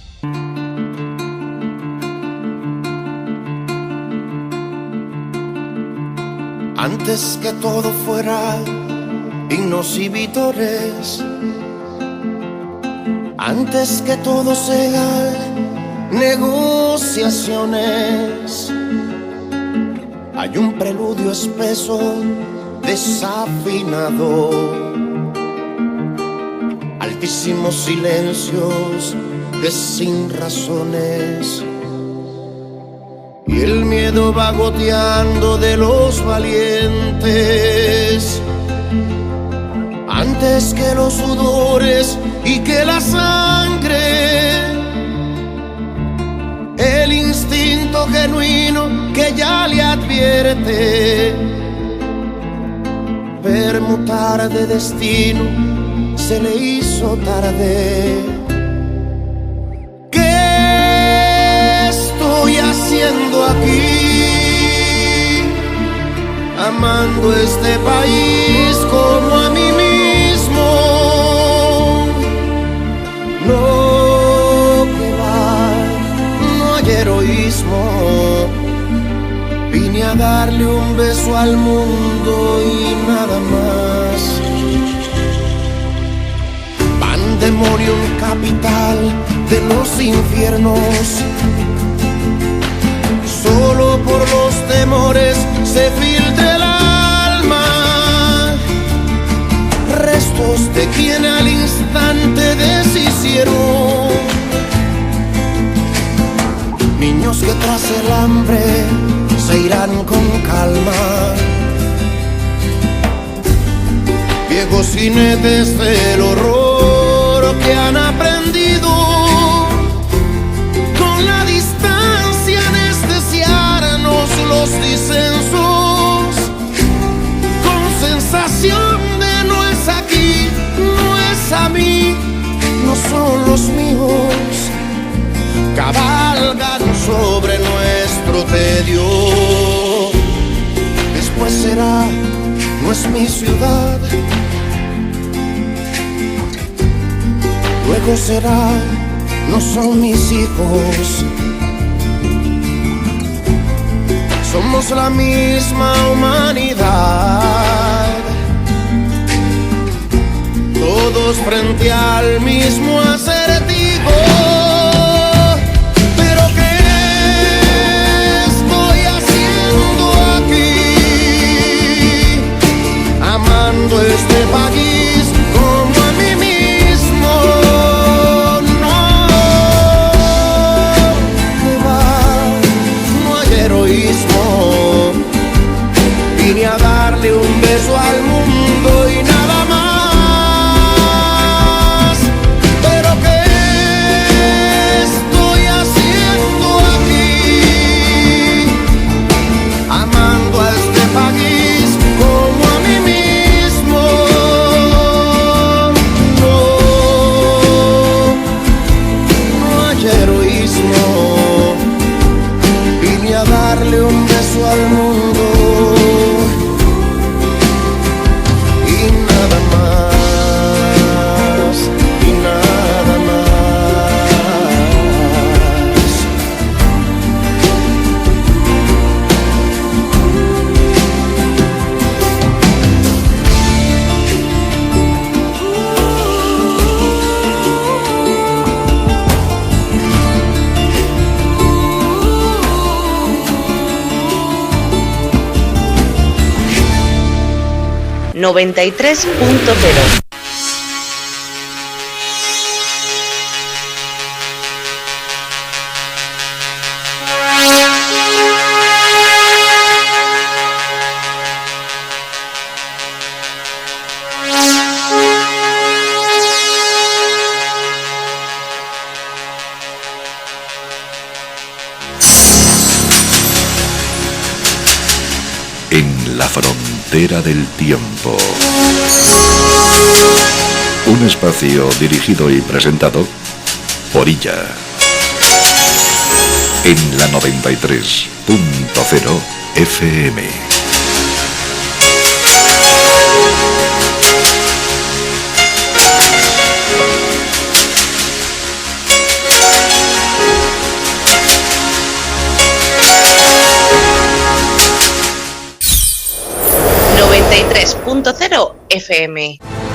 Antes que todo fuera himnos y vítores, antes que todo sea negociaciones, hay un preludio espeso, desafinado, altísimos silencios de sin razones, y el miedo va goteando de los valientes, antes que los sudores y que la sangre, el instinto genuino que ya le advierte, permutar de destino se le hizo tarde. ¿Qué estoy haciendo aquí? Amando este país como a mí mismo. No, que va, no hay heroísmo. Vine a darle un beso al mundo y nada más. Pandemonium capital de los infiernos. Solo por los temores se filtra el alma. Restos de quien al instante deshicieron. Niños que tras el hambre se irán con calma. Viejos jinetes del horror que han aprendido con la distancia anestesiarnos los disensos, con sensación de no es aquí, no es a mí, no son los míos, cabalgan sobre nuestro tedio. Después será, no es mi ciudad. Luego será, no son mis hijos. Somos la misma humanidad, todos frente al mismo acertijo. Pero ¿qué estoy haciendo aquí? Amando este país como a mí mismo. No, que va, no hay heroísmo. Vine a darle un beso al mundo y nada más. Pero ¿qué estoy haciendo aquí? Amando a este país como a mí mismo. No, no hay heroísmo. Vine a darle un beso al mundo. Noventa y 93.0. En la frontera del tiempo. Un espacio dirigido y presentado por Illa. En la 93.0 FM. 93.0 FM.